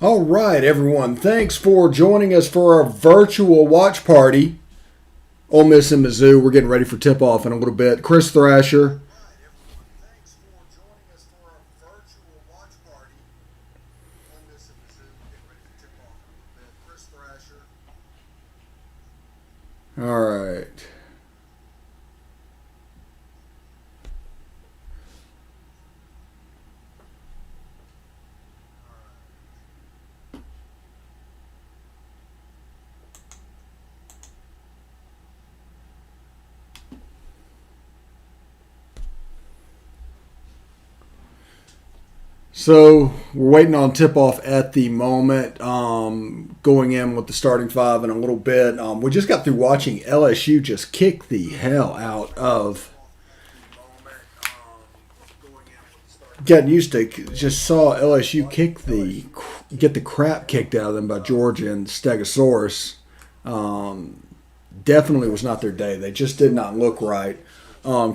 All right, everyone. Thanks for joining us for our virtual watch party. Ole Miss and Mizzou. We're getting ready for tip off in a little bit. Chris Thrasher. All right. So we're waiting on tip off at the moment. Going in with the starting five in a little bit. We just got through watching LSU just kick the hell out of. Getting used to just saw LSU get the crap kicked out of them by Georgia and Stegosaurus. Definitely was not their day. They just did not look right.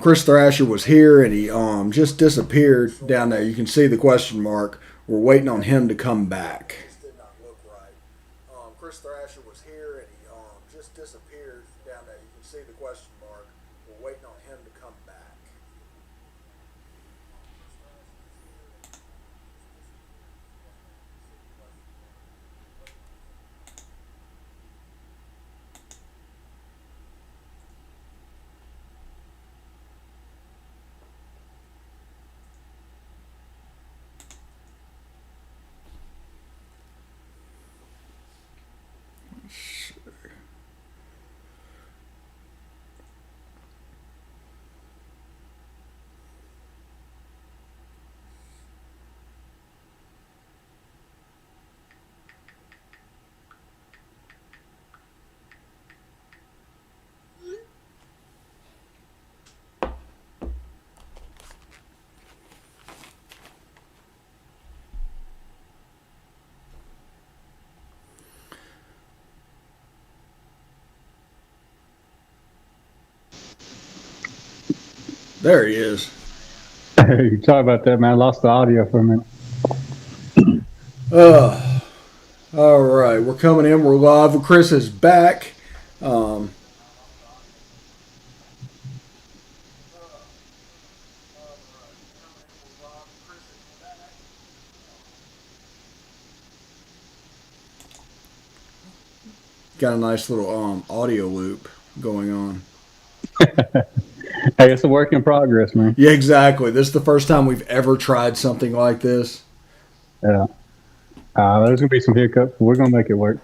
Chris Thrasher was here and he just disappeared down there. You can see the question mark. We're waiting on him to come back. Chris Thrasher was here and he just disappeared down there. You can see the question mark. We're waiting on him to come back. There he is. Hey, sorry about that, man. I lost the audio for a minute. All right, we're coming in. We're live. Chris is back. Um, got a nice little audio loop going on. Hey, it's a work in progress, man. Yeah, exactly. This is the first time we've ever tried something like this. Yeah. There's gonna be some hiccups, but we're gonna make it work.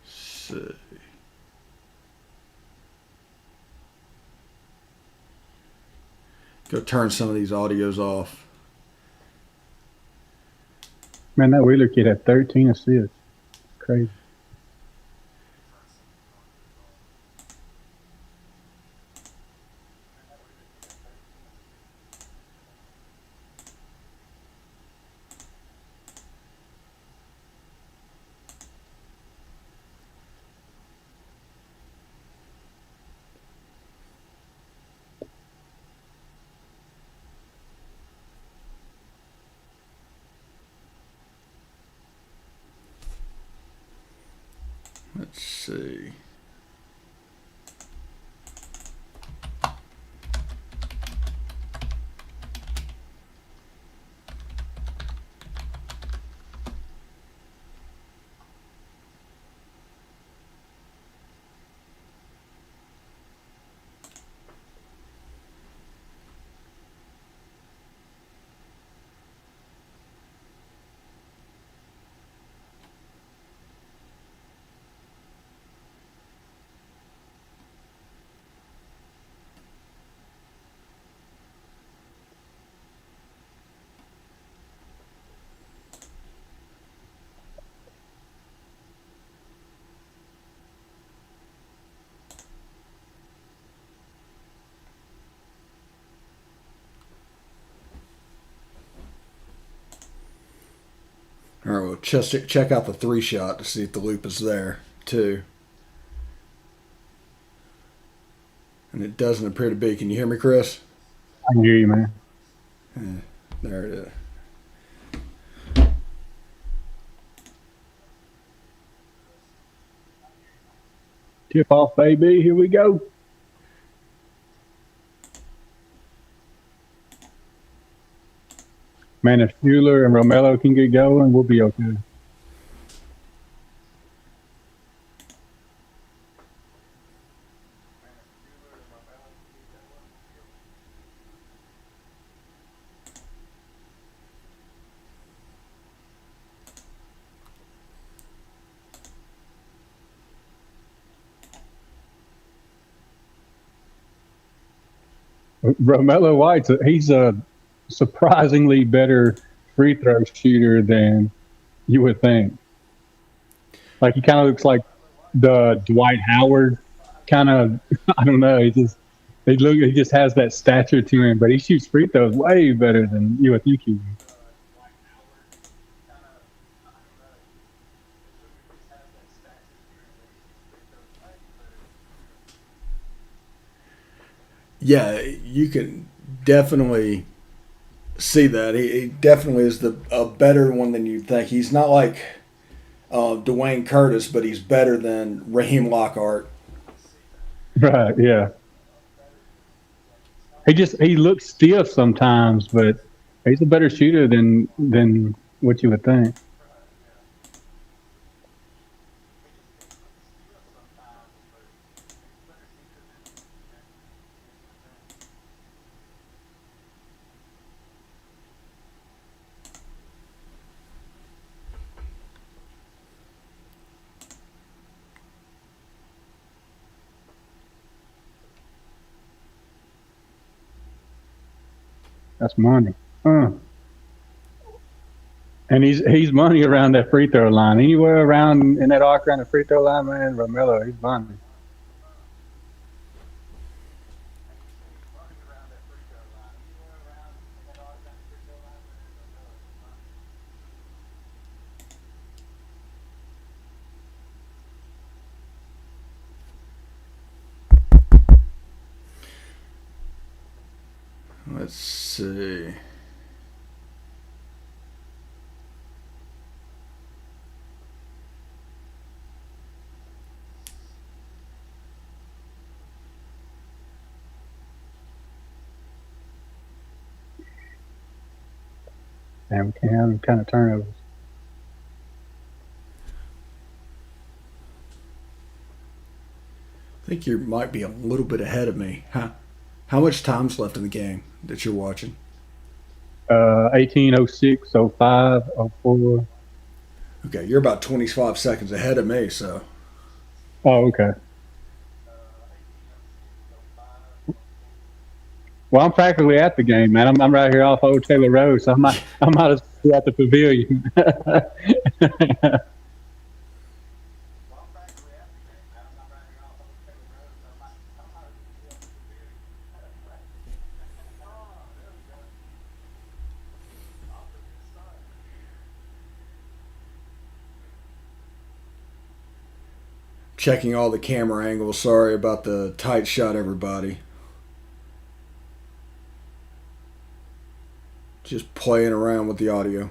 So, go turn some of these audios off. Man, that Wheeler kid had 13 assists. Crazy. Let's see. All right, well, just check out the 3-shot to see if the loop is there, too. And it doesn't appear to be. Can you hear me, Chris? I can hear you, man. There it is. Tip off, baby. Here we go. Man, if Schuler and Romello can get going, we'll be okay. Romello White's he's a surprisingly better free throw shooter than you would think. Like he kind of looks like the Dwight Howard kind of. I don't know. He just has that stature to him, but he shoots free throws way better than you would think he would. Yeah, you can definitely see that. He definitely is a better one than you'd think. He's not like Dwayne Curtis, but he's better than Raheem Lockhart. Right? Yeah. He looks stiff sometimes, but he's a better shooter than what you would think. That's money. And he's money around that free throw line. Anywhere around in that arc around the free throw line, man, Romello, he's money. Let's see. And we can't have any kind of turnovers. I think you might be a little bit ahead of me. How much time's left in the game that you're watching? 18, 06, 05, 04. Okay, you're about 25 seconds ahead of me, so. Oh, okay. Well, I'm practically at the game, man. I'm right here off Old Taylor Road, so I might as well be at the pavilion. Checking all the camera angles. Sorry about the tight shot, everybody. Just playing around with the audio.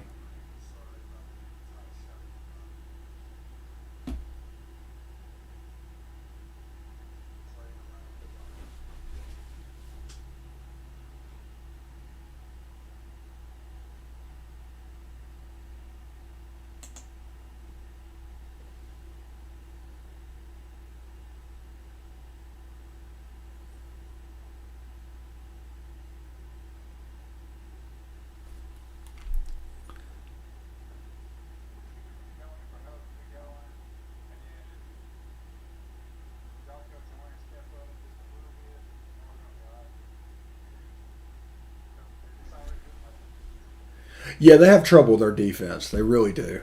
Yeah, they have trouble with their defense. They really do.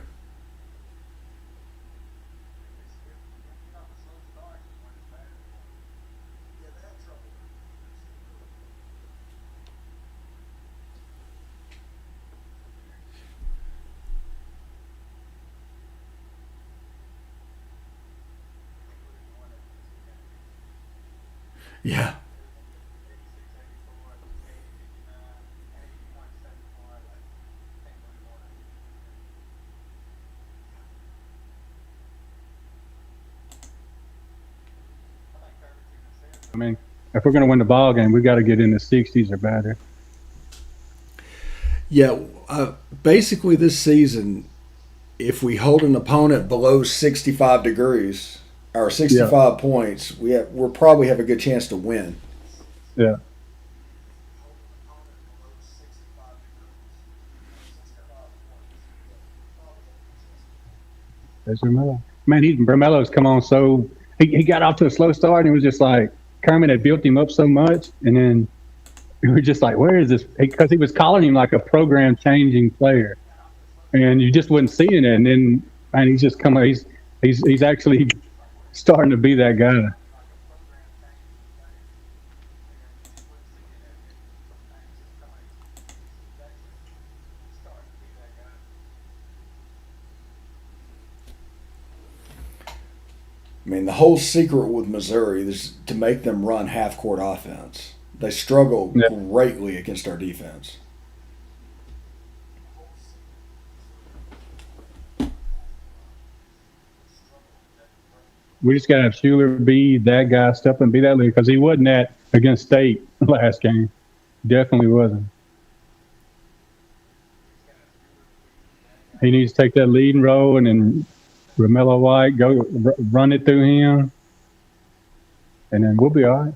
Yeah. I mean, if we're going to win the ball game, we got to get in the 60s or better. Yeah. Basically, this season, if we hold an opponent below 65 degrees or Yeah, 65 points, we'll probably have a good chance to win. yeah. There's Romello. Man, Romello's come on so he got off to a slow start and it was just like Kermit had built him up so much, and then we were just like, where is this? Because he was calling him like a program changing player, and you just wasn't seeing it. And then, man, he's just coming. He's actually starting to be that guy. I mean, the whole secret with Missouri is to make them run half court offense. They struggle Yeah. greatly against our defense. We just got to have Schuler be that guy, step and be that leader, because he wasn't that against State last game. Definitely wasn't. He needs to take that leading role, and then Romello White run it through him, and then we'll be all right.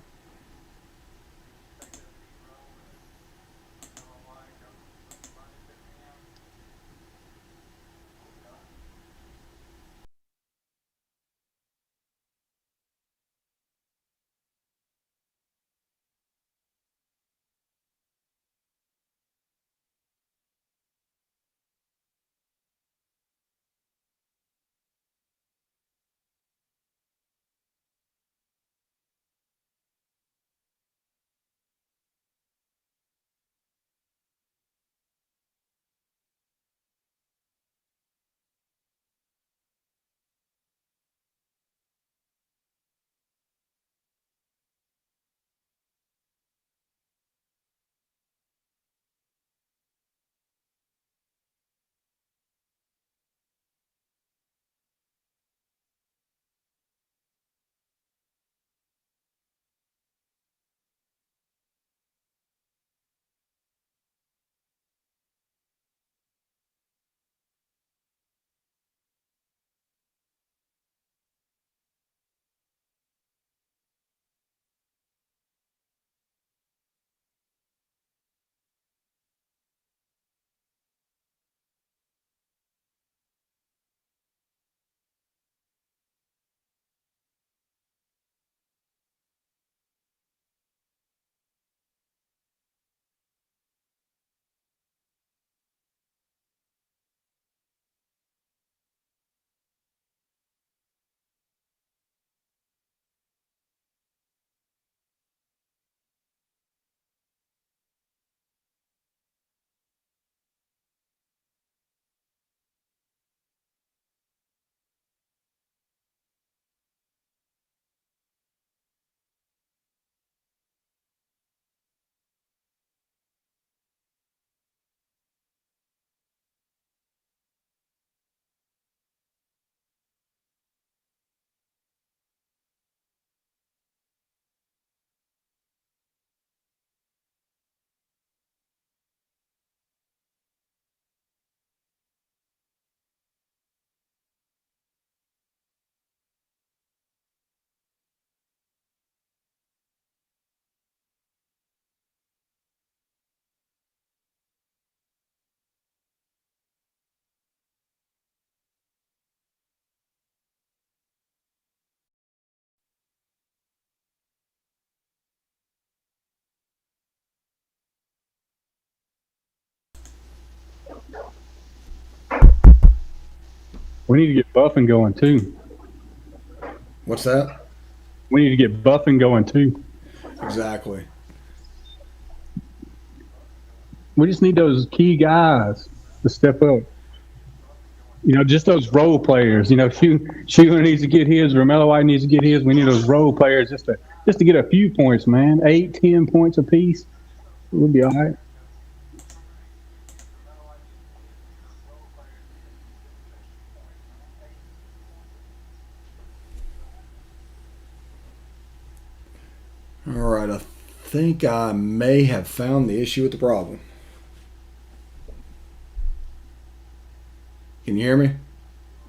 We need to get Buffing going too. What's that? We need to get Buffing going too. Exactly. We just need those key guys to step up. You know, just those role players. You know, Schuler needs to get his. Romello White needs to get his. We need those role players just to just to get a few points, man. 8, 10 points apiece. We'll be all right. All right, I think I may have found the issue with the problem. Can you hear me?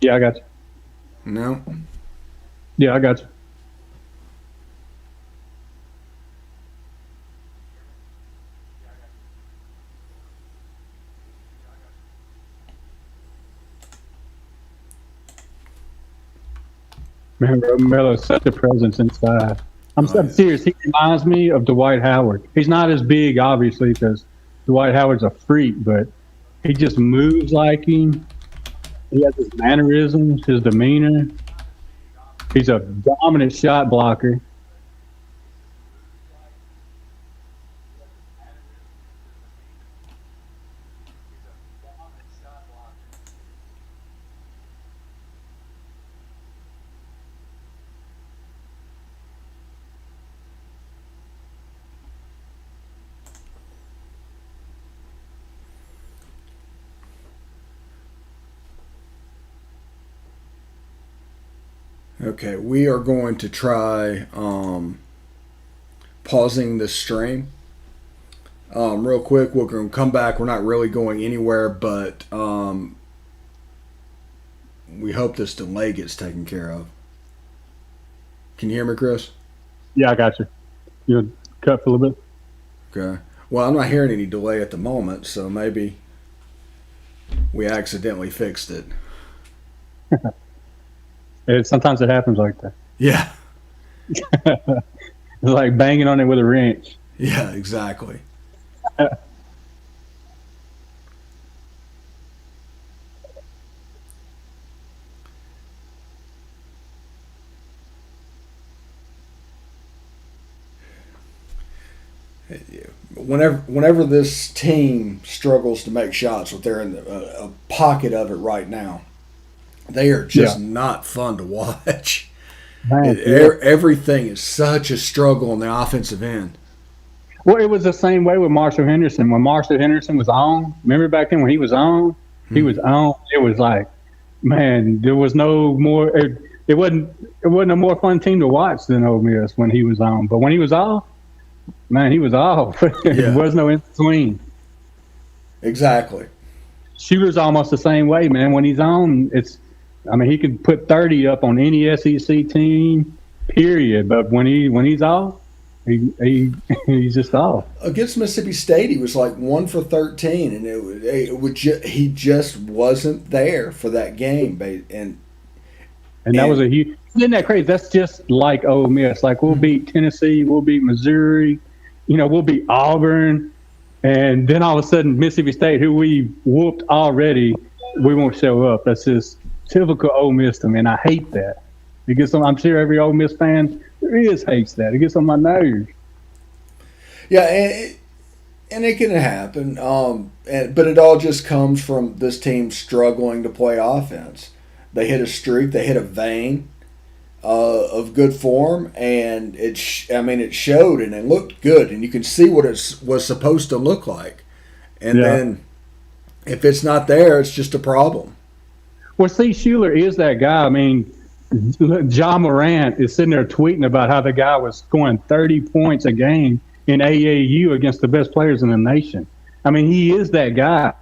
Yeah, I got you. No? Yeah, I got you. Man, Romero's such a presence inside. I'm serious. He reminds me of Dwight Howard. He's not as big, obviously, because Dwight Howard's a freak, but he just moves like him. He has his mannerisms, his demeanor. He's a dominant shot blocker. Okay, we are going to try pausing this stream real quick. We're going to come back. We're not really going anywhere, but we hope this delay gets taken care of. Can you hear me, Chris? Yeah, I got you. You would cut for a little bit? Okay. Well, I'm not hearing any delay at the moment, so maybe we accidentally fixed it. Sometimes it happens like that. Yeah. It's like banging on it with a wrench. Yeah, exactly. Whenever this team struggles to make shots, they're in a pocket of it right now. They are just not fun to watch. Man, Everything is such a struggle on the offensive end. Well, it was the same way with Marshall Henderson. When Marshall Henderson was on, remember back then when he was on? He was on. It was like, man, there was no more. It wasn't a more fun team to watch than Ole Miss when he was on. But when he was off, man, he was off. There was no in between. Exactly. Shooter's almost the same way, man. When he's on, he could put 30 up on any SEC team, period. But when he's off, he's just off. Against Mississippi State, he was like 1 for 13, and he just wasn't there for that game. And that was a huge. Isn't that crazy? That's just like Ole Miss. Like we'll beat Tennessee, we'll beat Missouri, we'll beat Auburn, and then all of a sudden Mississippi State, who we whooped already, we won't show up. That's just typical Ole Miss to me, and I hate that. I'm sure every Ole Miss fan hates that. It gets on my nerves. Yeah, and it can happen. But it all just comes from this team struggling to play offense. They hit a streak, they hit a vein of good form, and it showed and it looked good, and you can see what it was supposed to look like. And then if it's not there, it's just a problem. Well, see, Schuler is that guy. I mean, John Morant is sitting there tweeting about how the guy was scoring 30 points a game in AAU against the best players in the nation. I mean, he is that guy.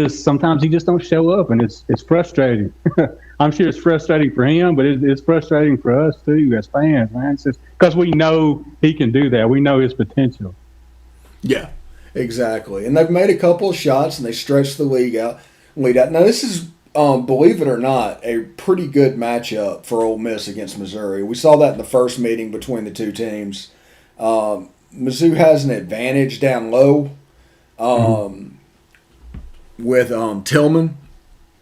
Sometimes he just don't show up, and it's frustrating. I'm sure it's frustrating for him, but it's frustrating for us too as fans, man. It's just because we know he can do that. We know his potential. Yeah, exactly. And they've made a couple of shots, and they stretched the lead out. Now, this is, believe it or not, a pretty good matchup for Ole Miss against Missouri. We saw that in the first meeting between the two teams. Mizzou has an advantage down low with Tillman.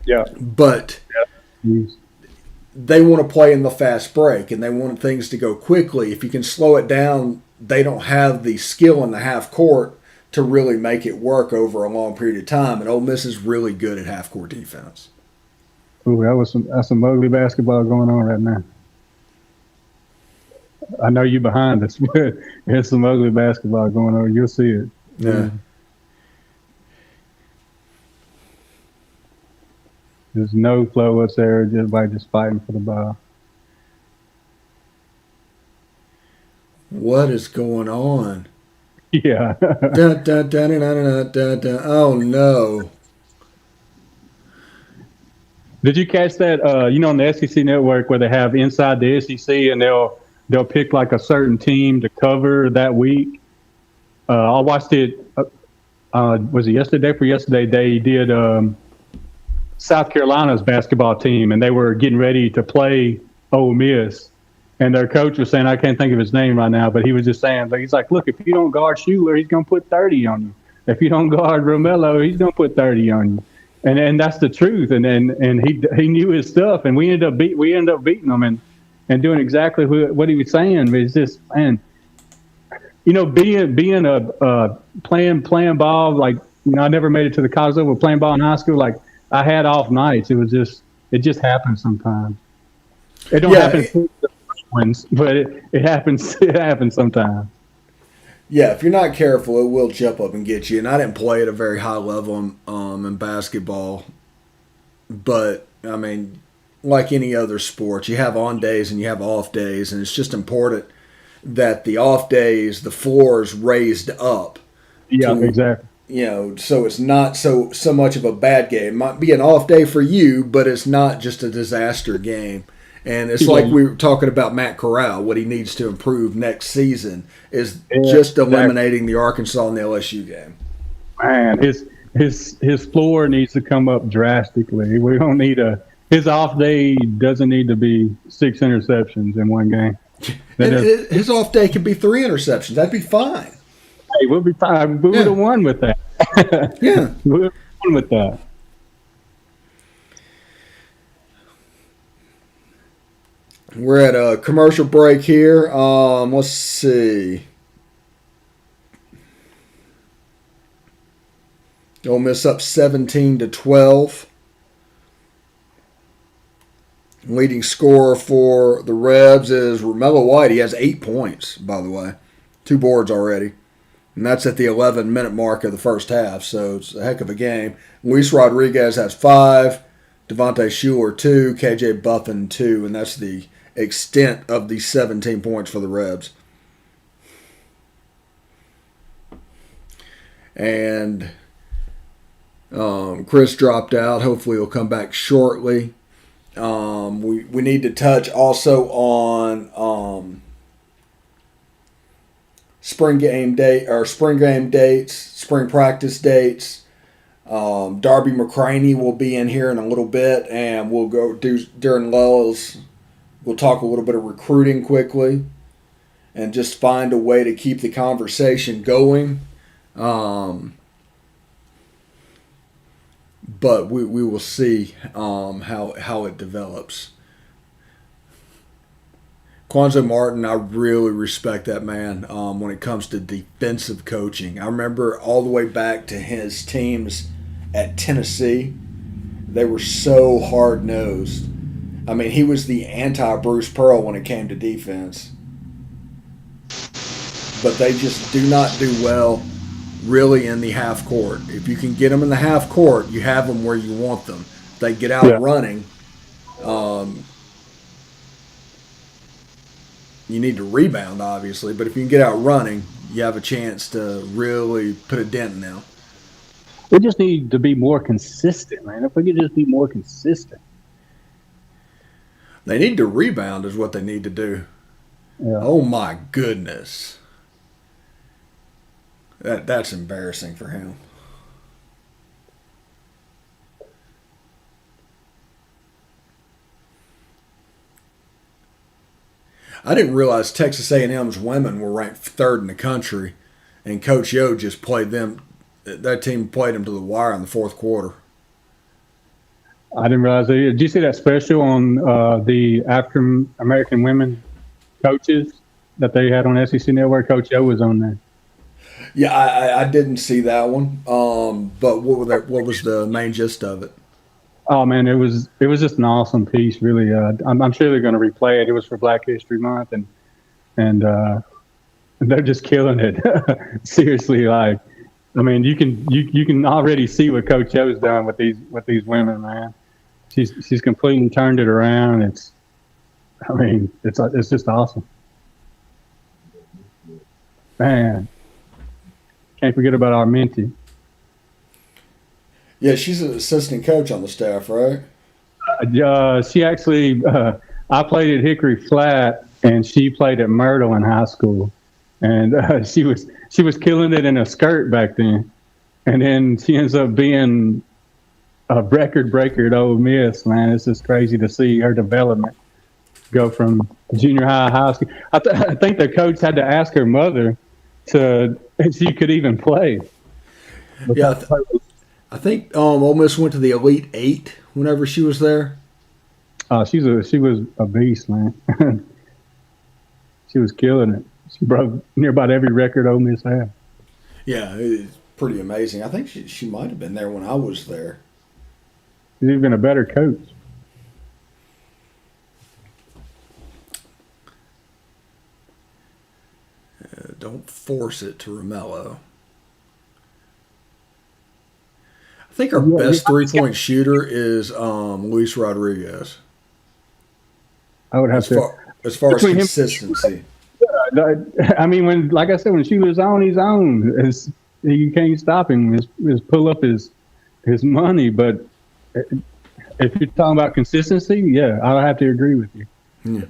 Yeah. But they want to play in the fast break, and they want things to go quickly. If you can slow it down, they don't have the skill in the half court to really make it work over a long period of time. And Ole Miss is really good at half court defense. Ooh, that's some ugly basketball going on right I know you behind us, but there's some ugly basketball going on. You'll see it. Yeah. There's no flow whatsoever, just by just fighting for the ball. What is going on? Yeah. Dun, dun, dun, dun, dun, dun, dun. Oh no. Did you catch that? On the SEC network where they have Inside the SEC, and they'll pick like a certain team to cover that week. I watched it. Was it yesterday? For yesterday, they did South Carolina's basketball team, and they were getting ready to play Ole Miss. And their coach was saying, I can't think of his name right now, but he was just saying, he's like, look, if you don't guard Schuler, he's going to put 30 on you. If you don't guard Romello, he's going to put 30 on you. And that's the truth. And he knew his stuff, and we ended up beating him and doing exactly what he was saying. But it's just, man, being a playing ball, like, I never made it to the college level playing ball in high school. Like, I had off nights. It just happens sometimes. It don't happen to the first ones, but it happens. It happens sometimes. Yeah, if you're not careful, it will jump up and get you. And I didn't play at a very high level in basketball, but I mean, like any other sport, you have on days and you have off days, and it's just important that the off days, the floor is raised up. Yeah, exactly. So it's not so much of a bad game. It might be an off day for you, but it's not just a disaster game. And it's like we were talking about Matt Corral. What he needs to improve next season is just eliminating the Arkansas and the LSU game. Man, his floor needs to come up drastically. We don't need his off day doesn't need to be 6 interceptions in one game. His off day could be 3 interceptions. That'd be fine. Hey, we'll be fine. We would have won with that. Yeah. We would have won with that. We're at a commercial break here. Let's see. Ole Miss up 17-12. Leading scorer for the Rebs is Romello White. He has 8 points, by the way. 2 boards already. And that's at the 11-minute mark of the first half, so it's a heck of a game. Luis Rodriguez has 5. Devontae Schuler 2. KJ Buffin 2. And that's the extent of the 17 points for the Rebs. And Chris dropped out. Hopefully he'll come back shortly. We need to touch also on spring game dates, spring practice dates. Darby McCranie will be in here in a little bit, and we'll go during lulls. We'll talk a little bit of recruiting quickly, and just find a way to keep the conversation going. But we will see how it develops. Quanzo Martin, I really respect that man when it comes to defensive coaching. I remember all the way back to his teams at Tennessee. They were so hard-nosed. I mean, he was the anti-Bruce Pearl when it came to defense. But they just do not do well really in the half court. If you can get them in the half court, you have them where you want them. If they get out running, you need to rebound, obviously. But if you can get out running, you have a chance to really put a dent in them. We just need to be more consistent, man. If we could just be more consistent. They need to rebound is what they need to do. Yeah. Oh, my goodness. That's embarrassing for him. I didn't realize Texas A&M's women were ranked 3rd in the country, and Coach Yo just played them. That team played them to the wire in the 4th quarter. I didn't realize that. Did you see that special on the African American women coaches that they had on SEC Network? Coach Yo was on there. Yeah, I didn't see that one. But what was the main gist of it? Oh man, it was just an awesome piece. Really, I'm sure they're going to replay it. It was for Black History Month, and and they're just killing it. Seriously, like, I mean, you can already see what Coach O's done with these women, man. She's completely turned it around. It's just awesome, man. Can't forget about our Minty. Yeah, she's an assistant coach on the staff, right? She actually, I played at Hickory Flat, and she played at Myrtle in high school, and she was killing it in a skirt back then, and then she ends up being a record breaker at Ole Miss. Man, it's just crazy to see her development go from junior high school. I think the coach had to ask her mother if she could even play. Yeah, I think Ole Miss went to the Elite Eight whenever she was there. She was a beast, man. She was killing it. She broke near about every record Ole Miss had. Yeah, it's pretty amazing. I think she might have been there when I was there. She's even a better coach. Don't force it to Romello. I think our best 3-point shooter is Luis Rodriguez. I would have as far as consistency. I mean, like I said, when shooter's on, he's on. You can't stop him. Just pull up his money. But if you're talking about consistency, yeah, I'll have to agree with you. Yeah.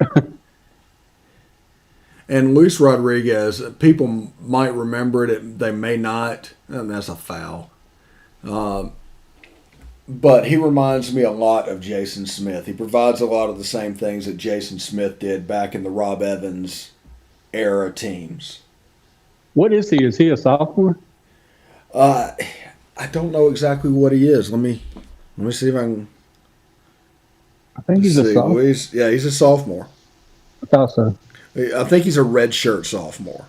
And Luis Rodriguez, people might remember it. They may not. That's a foul. But he reminds me a lot of Jason Smith. He provides a lot of the same things that Jason Smith did back in the Rob Evans era teams. What is he? Is he a sophomore? I don't know exactly what he is. Let me see if I can. I think he's a sophomore. He's a sophomore. I thought so. I think he's a redshirt sophomore.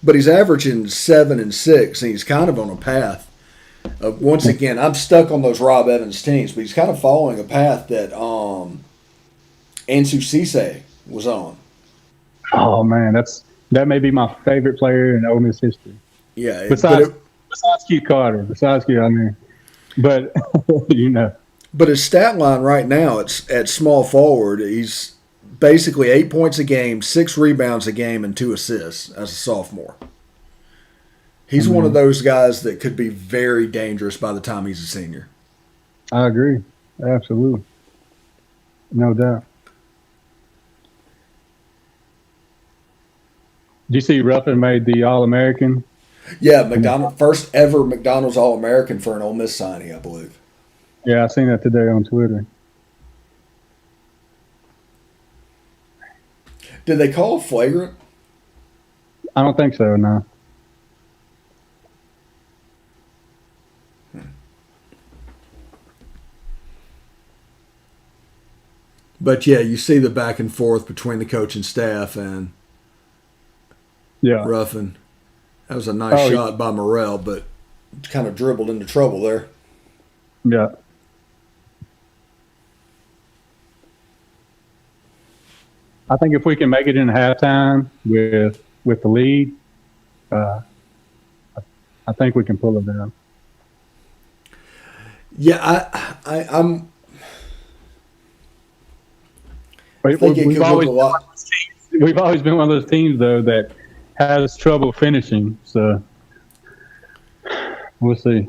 But he's averaging 7 and 6, and he's kind of on a path. Once again, I'm stuck on those Rob Evans teams, but he's kind of following a path that Ansu Cisse was on. Oh man, that may be my favorite player in Ole Miss history. Yeah, besides Q Carter, I mean, but But his stat line right now, it's at small forward. He's basically 8 points a game, 6 rebounds a game, and 2 assists as a sophomore. He's one of those guys that could be very dangerous by the time he's a senior. I agree. Absolutely. No doubt. Did you see Ruffin made the All-American? Yeah, first ever McDonald's All-American for an Ole Miss signing, I believe. Yeah, I seen that today on Twitter. Did they call it flagrant? I don't think so, no. But yeah, you see the back and forth between the coaching staff and Ruffin. That was a nice shot by Morrell, but kind of dribbled into trouble there. Yeah. I think if we can make it in halftime with the lead, I think we can pull it down. Yeah, I'm. We've always been one of those teams, though, that has trouble finishing. So we'll see.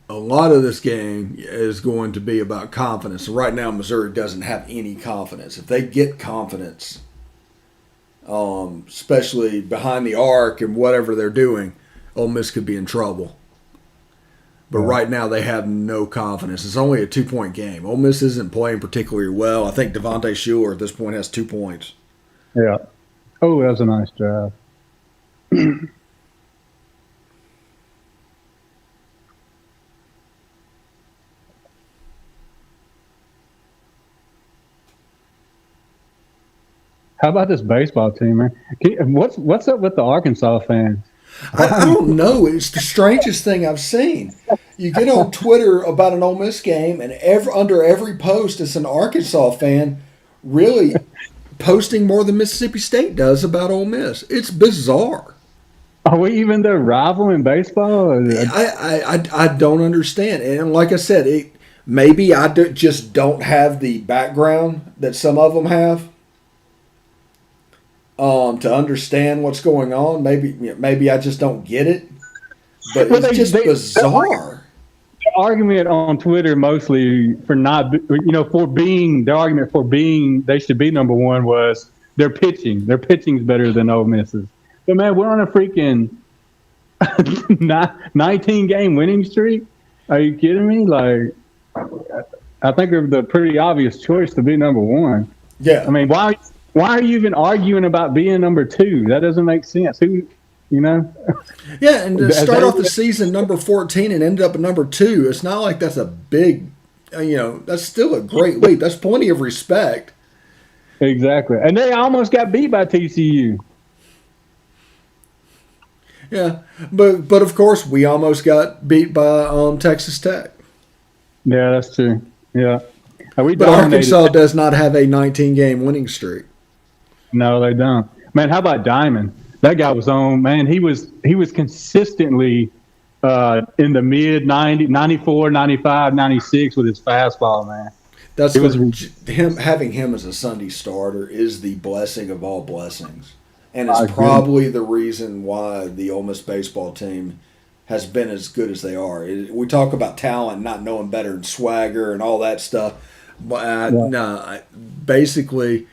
A lot of this game is going to be about confidence. Right now, Missouri doesn't have any confidence. If they get confidence, especially behind the arc and whatever they're doing, Ole Miss could be in trouble. But right now, they have no confidence. It's only a 2-point game. Ole Miss isn't playing particularly well. I think Devontae Shuler at this point has 2 points. Yeah. Oh, that was a nice drive. How about this baseball team, man? What's up with the Arkansas fans? I don't know. It's the strangest thing I've seen. You get on Twitter about an Ole Miss game, and under every post, it's an Arkansas fan really posting more than Mississippi State does about Ole Miss. It's bizarre. Are we even their rival in baseball? I don't understand. And like I said, maybe just don't have the background that some of them have to understand what's going on. Maybe I just don't get it. But it's just bizarre. The argument on Twitter mostly for their argument for being they should be number one was their pitching. Their pitching's better than Ole Miss's. But man, we're on a freaking 19-game winning streak. Are you kidding me? Like, I think they're the pretty obvious choice to be number one. Yeah. I mean, why are you even arguing about being number two? That doesn't make sense. Yeah, and to start off the season number 14 and ended up at number 2, it's not like that's a big, that's still a great leap. That's plenty of respect. Exactly. And they almost got beat by TCU. Yeah, but of course we almost got beat by Texas Tech. Yeah, that's true. Yeah. But Arkansas does not have a 19-game winning streak. No, they don't. Man, how about Diamond? That guy was on, man. He was consistently in the mid 90, 94, 95, 96 with his fastball, man. Having him as a Sunday starter is the blessing of all blessings. And it's probably the reason why the Ole Miss baseball team has been as good as they are. We talk about talent, not knowing better, and swagger and all that stuff. But basically,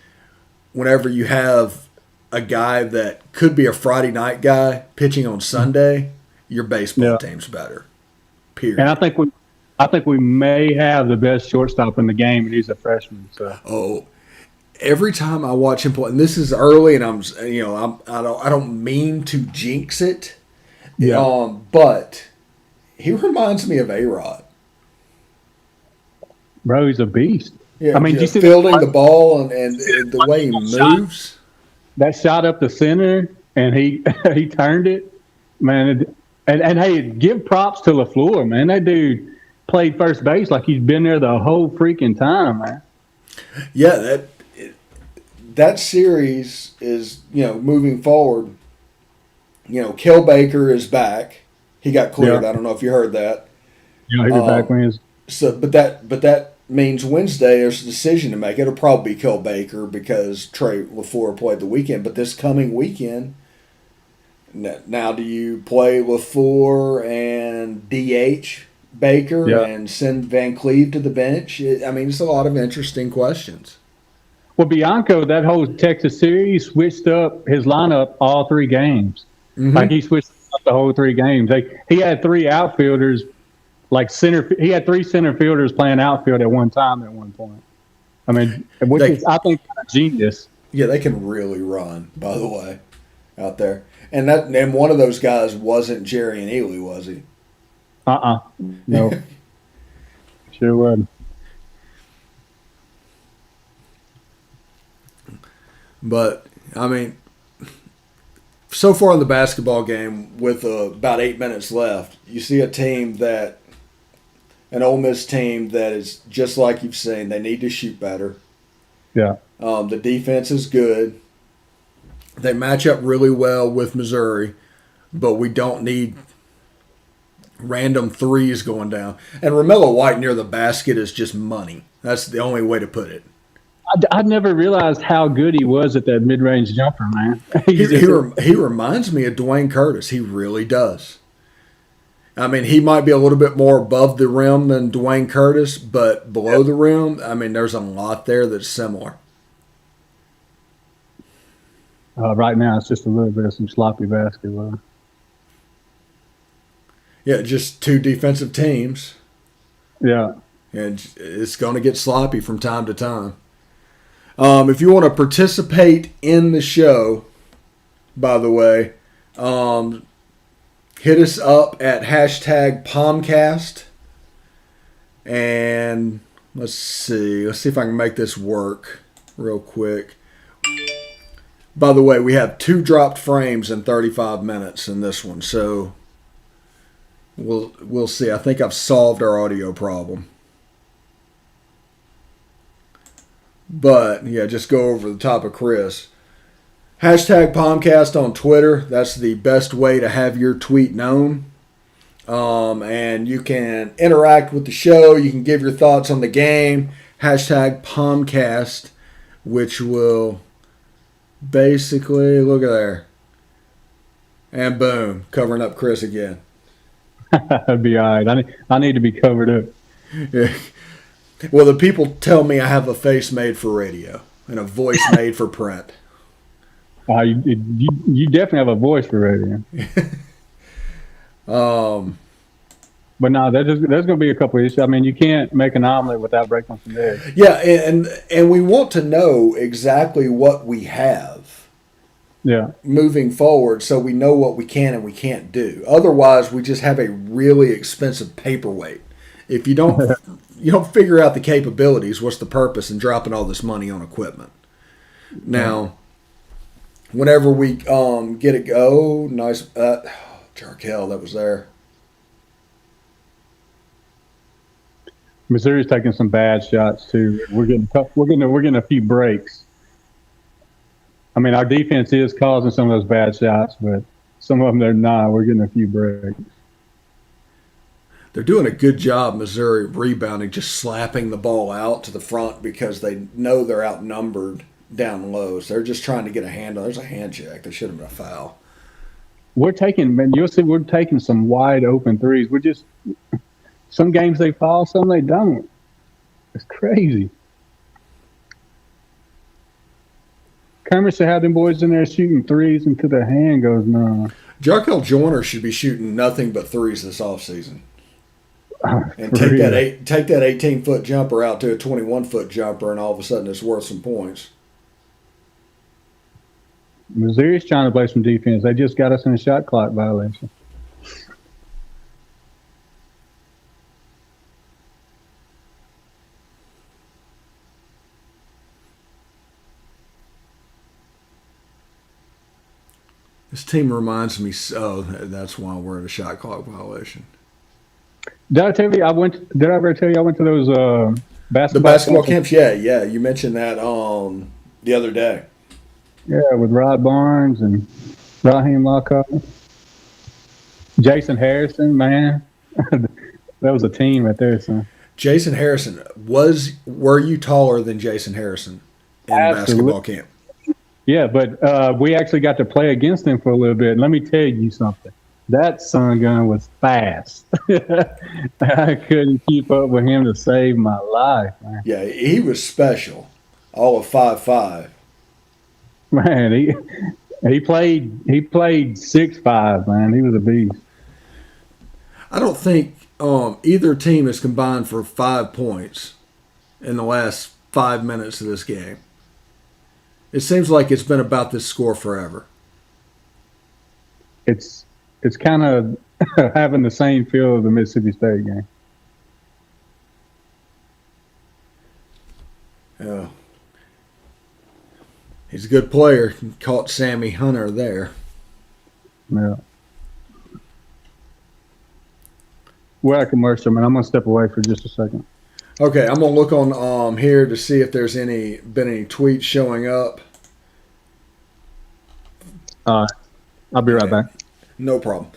whenever you have a guy that could be a Friday night guy pitching on Sunday, your baseball team's better. Period. And I think we may have the best shortstop in the game, and he's a freshman. So. Every time I watch him play, and this is early, and I don't mean to jinx it, but he reminds me of A-Rod. Bro, he's a beast. Yeah, I mean, just fielding the ball and the way he moves. That shot up the center, and he turned it, man. And hey, give props to LaFleur, man. That dude played first base like he's been there the whole freaking time, man. Yeah, that series is, moving forward. Kel Baker is back. He got cleared. I don't know if you heard that. Yeah, he was back when he was. So, but that means Wednesday there's a decision to make. It'll probably be Kel Baker because Trey LaFleur played the weekend. But this coming weekend, now do you play LaFleur and DH Baker and send Van Cleve to the bench? It's a lot of interesting questions. Well, Bianco, that whole Texas series, switched up his lineup all 3 games. Mm-hmm. Like, he switched up the whole 3 games. He had 3 outfielders, he had 3 center fielders playing outfield at one time at one point. I mean, I think, genius. Yeah, they can really run, by the way, out there. And one of those guys wasn't Jerry and Ely, was he? No. Sure wasn't. But, so far in the basketball game, with about 8 minutes left, you see an Ole Miss team that is just like you've seen. They need to shoot better. Yeah. The defense is good. They match up really well with Missouri, but we don't need random threes going down. And Romello White near the basket is just money. That's the only way to put it. I never realized how good he was at that mid-range jumper, man. He reminds me of Dwayne Curtis. He really does. He might be a little bit more above the rim than Dwayne Curtis, but below the rim, there's a lot there that's similar. Right now, it's just a little bit of some sloppy basketball. Yeah, just 2 defensive teams. Yeah. And it's going to get sloppy from time to time. If you want to participate in the show, by the way, hit us up at #Palmcast. And let's see if I can make this work real quick. By the way, we have 2 dropped frames in 35 minutes in this one. So We'll see. I think I've solved our audio problem. But yeah, just go over the top of Chris. Hashtag Palmcast on Twitter. That's the best way to have your tweet known. And you can interact with the show. You can give your thoughts on the game. Hashtag Palmcast, which will basically, look at there. And boom, covering up Chris again. That'd be all right. I need to be covered up. Yeah. Well, the people tell me I have a face made for radio and a voice made for print. You definitely have a voice for radio. But no, there's going to be a couple of issues. I mean, you can't make an omelet without breaking some eggs. Yeah, and we want to know exactly what we have. Yeah. Moving forward, so we know what we can and we can't do. Otherwise, we just have a really expensive paperweight. If you don't figure out the capabilities, what's the purpose in dropping all this money on equipment? Now, whenever we get it go, nice. Jarkel, that was there. Missouri's taking some bad shots too. We're getting a few breaks. I mean, our defense is causing some of those bad shots, but some of them they're not. We're getting a few breaks. They're doing a good job, Missouri, rebounding, just slapping the ball out to the front because they know they're outnumbered down low. So they're just trying to get a hand on. There's a hand check. There should have been a foul. You'll see we're taking some wide open threes. We're just, some games they fall, some they don't. It's crazy. Kermit should have them boys in there shooting threes until their hand goes numb. Jarkel Joyner should be shooting nothing but threes this offseason. And take that 18-foot jumper out to a 21-foot jumper, and all of a sudden it's worth some points. Missouri's trying to play some defense. They just got us in a shot clock violation. This team reminds me. Oh, that's why we're in a shot clock violation. Did I tell you Did I ever tell you I went to those basketball? The basketball camps? Yeah. You mentioned that the other day. Yeah, with Rod Barnes and Raheem Lockhart, Jason Harrison. Man, that was a team right there, son. Jason Harrison, were you taller than Jason Harrison in basketball camp? Yeah, but we actually got to play against him for a little bit. Let me tell you something. That son gun was fast. I couldn't keep up with him to save my life, man. Yeah, he was special. All of 5'5". Man, he played 6'5", man. He was a beast. I don't think either team has combined for 5 points in the last 5 minutes of this game. It seems like it's been about this score forever. It's kind of having the same feel of the Mississippi State game. Yeah. He's a good player. Caught Sammy Hunter there. Yeah. We're at commercial, man. I'm going to step away for just a second. Okay, I'm going to look on here to see if there's been any tweets showing up. I'll be right back. No problem.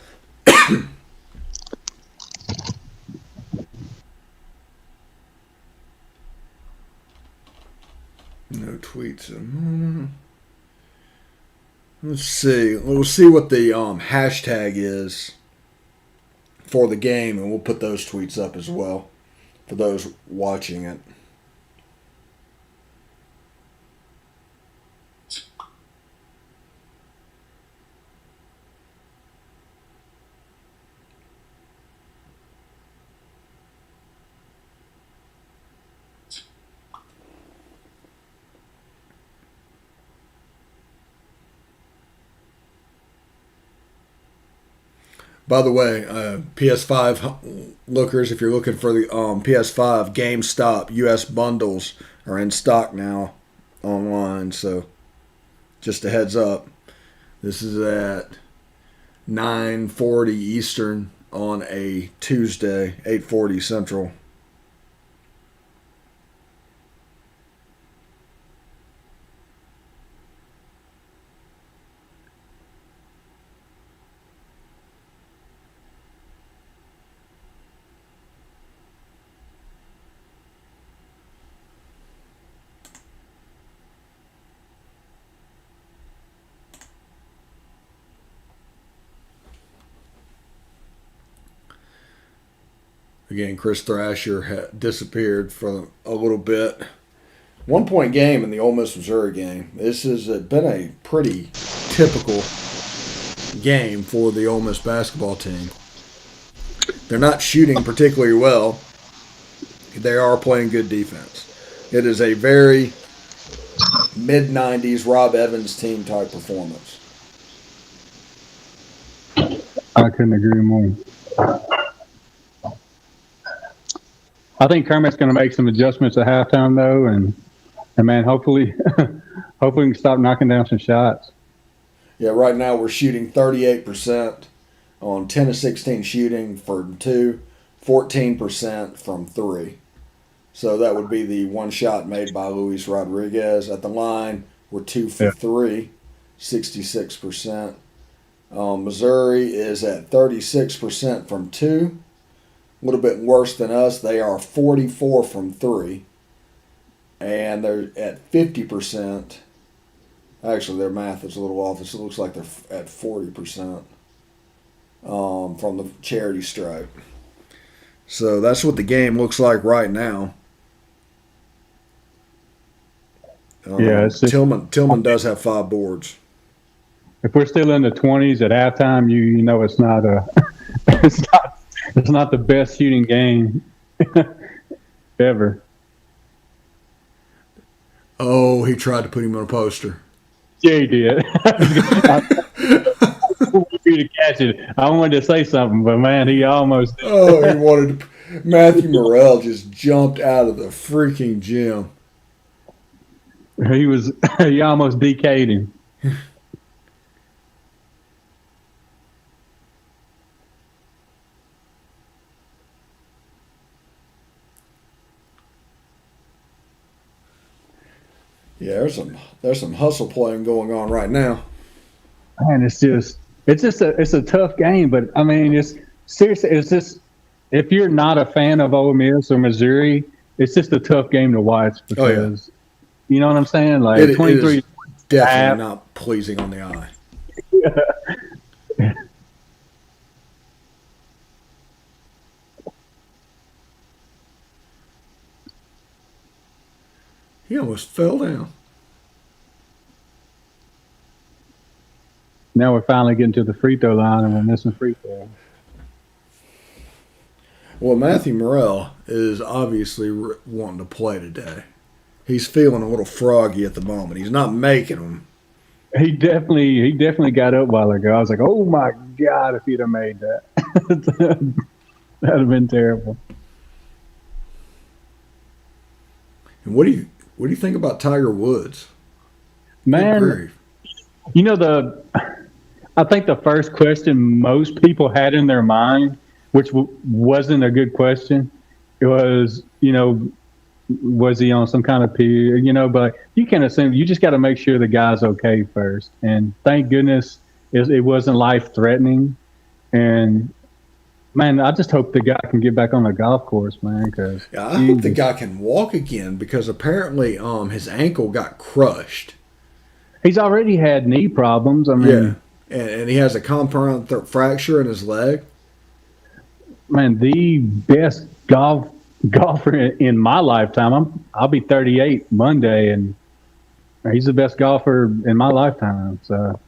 No tweets. Let's see. We'll see what the hashtag is for the game, and we'll put those tweets up as well for those watching it. By the way, PS5 lookers, if you're looking for the PS5, GameStop US bundles are in stock now online. So just a heads up. This is at 9:40 Eastern on a Tuesday, 8:40 Central. Again, Chris Thrasher disappeared for a little bit. 1-point game in the Ole Miss Missouri game. This has been a pretty typical game for the Ole Miss basketball team. They're not shooting particularly well. They are playing good defense. It is a very mid-90s Rob Evans team type performance. I couldn't agree more. I think Kermit's going to make some adjustments at halftime, though, and man, hopefully we can stop knocking down some shots. Yeah, right now we're shooting 38% on 10 of 16 shooting from 2, 14% from 3. So that would be the one shot made by Luis Rodriguez. At the line, we're 2 for 3, 66%. Missouri is at 36% from 2. A little bit worse than us. They are 44 from 3. And they're at 50%. Actually, their math is a little off. It looks like they're at 40% from the charity stripe. So that's what the game looks like right now. Tillman does have 5 boards. If we're still in the 20s at halftime, you know it's not a it's not the best shooting game ever. Oh, he tried to put him on a poster. Yeah, he did. To catch it. I wanted to say something, but man, he almost did. Oh, he wanted to. Matthew Morrell just jumped out of the freaking gym. He almost DK'd him. Yeah, there's some hustle playing going on right now. Man, it's a tough game, but I mean, it's seriously, it's just, if you're not a fan of Ole Miss or Missouri, it's just a tough game to watch because, you know what I'm saying? Like 23, it is definitely not pleasing on the eye. He almost fell down. Now we're finally getting to the free throw line and we're missing free throw. Well, Matthew Morrell is obviously wanting to play today. He's feeling a little froggy at the moment. He's not making them. He definitely got up a while ago. I was like, oh my God, if he'd have made that. That'd have been terrible. And what do you think about Tiger Woods? Man, you know, I think the first question most people had in their mind, which wasn't a good question, it was, you know, was he on some kind of period, you know, but you can assume, you just got to make sure the guy's okay first. And thank goodness it wasn't life-threatening. And, man, I just hope the guy can get back on the golf course, man. I hope the guy can walk again because apparently his ankle got crushed. He's already had knee problems. I mean, yeah, and he has a compound fracture in his leg. Man, the best golfer in my lifetime. I'll be 38 Monday, and he's the best golfer in my lifetime. So,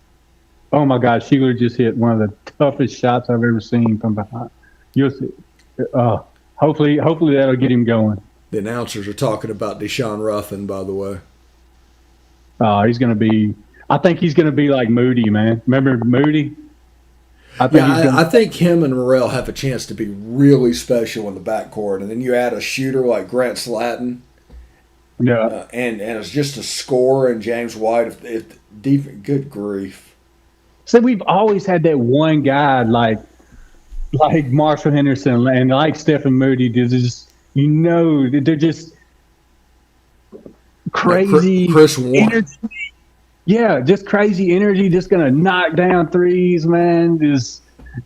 oh my God, Sheeler just hit one of the toughest shots I've ever seen from behind. You'll see. Hopefully that'll get him going. The announcers are talking about Deshaun Ruffin, by the way. He's going to be. I think he's going to be like Moody, man. Remember Moody? I think him and Morrell have a chance to be really special in the backcourt, and then you add a shooter like Grant Slatton, and it's just a scorer and James White. Good grief! So we've always had that one guy like like Marshall Henderson and like Stephen Moody, they're just crazy Chris Warren. energy. Yeah, just crazy energy, just gonna knock down threes, man.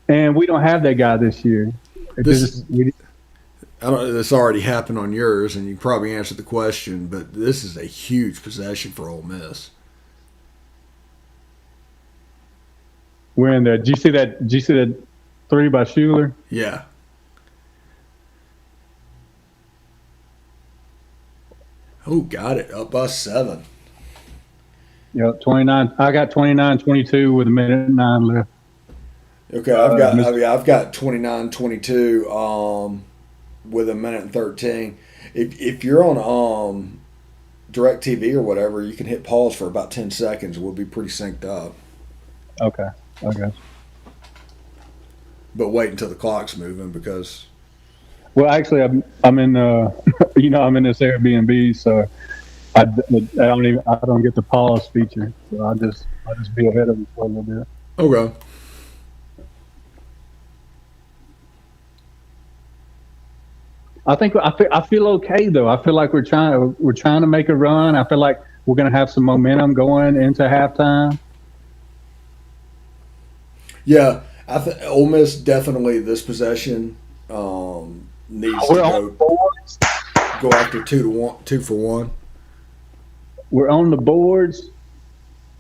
And we don't have that guy this year. I don't. This already happened on yours, and you probably answered the question. But this is a huge possession for Ole Miss. Did you see that three by Schuler? Yeah. Oh, got it. Up by 7. Yeah, 29. I got 29-22 with 1:09 left. Okay, I've got 29-22 with 1:13. If you're on DirecTV or whatever, you can hit pause for about 10 seconds. We'll be pretty synced up. Okay. But wait until the clock's moving because. Well, actually, I'm in I'm in this Airbnb, so I don't get the pause feature. So I just be ahead of it for a little bit. Okay. I feel okay though. I feel like we're trying to make a run. I feel like we're going to have some momentum going into halftime. Yeah, Ole Miss definitely this possession needs to go after 2 for 1. We're on the boards.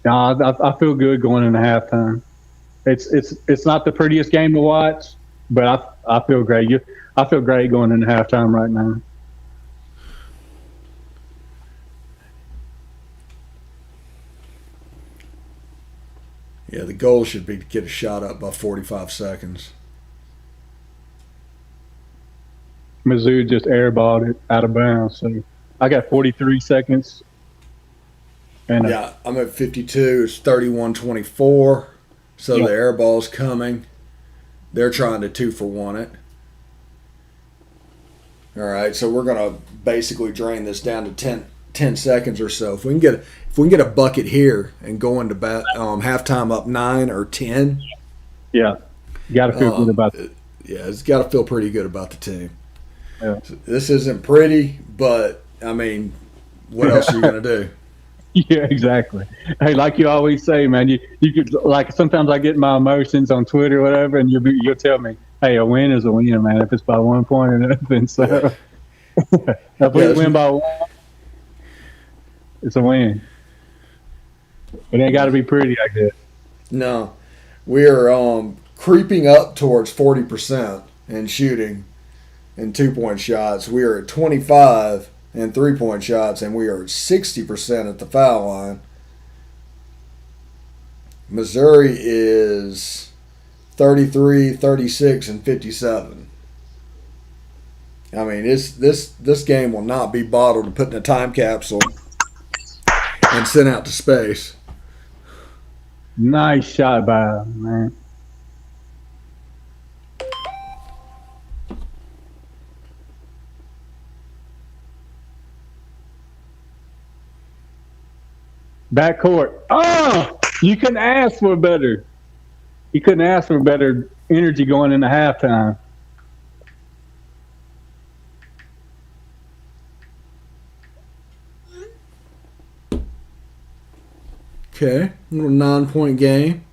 I feel good going into halftime. It's not the prettiest game to watch, but I feel great. I feel great going into halftime right now. Yeah, the goal should be to get a shot up by 45 seconds. Mizzou just airballed it out of bounds. So I got 43 seconds. And yeah, I'm at 52. It's 31-24. So the air ball's coming. They're trying to 2 for 1 it. All right, so we're gonna basically drain this down to 10 seconds or so. If we can get a bucket here and go into halftime up 9 or 10. Yeah, you got to feel good about it. Yeah, it's got to feel pretty good about the team. Yeah. So this isn't pretty, but I mean, what else are you gonna do? Yeah, exactly. Hey, like you always say, man, you could, like, sometimes I get my emotions on Twitter or whatever, and you'll tell me, hey, a win is a win, man. If it's by 1 point or nothing, so if we win by 1, it's a win. It ain't got to be pretty, I guess. No, we're creeping up towards 40% in shooting and 2-point shots. We are at 25 in 3-point shots, and we are at 60% at the foul line. Missouri is 33, 36, and 57. I mean, this game will not be bottled and put in a time capsule and sent out to space. Nice shot by him, man. Backcourt. Oh, you couldn't ask for better. You couldn't ask for better energy going into halftime. Okay, little 9-point game.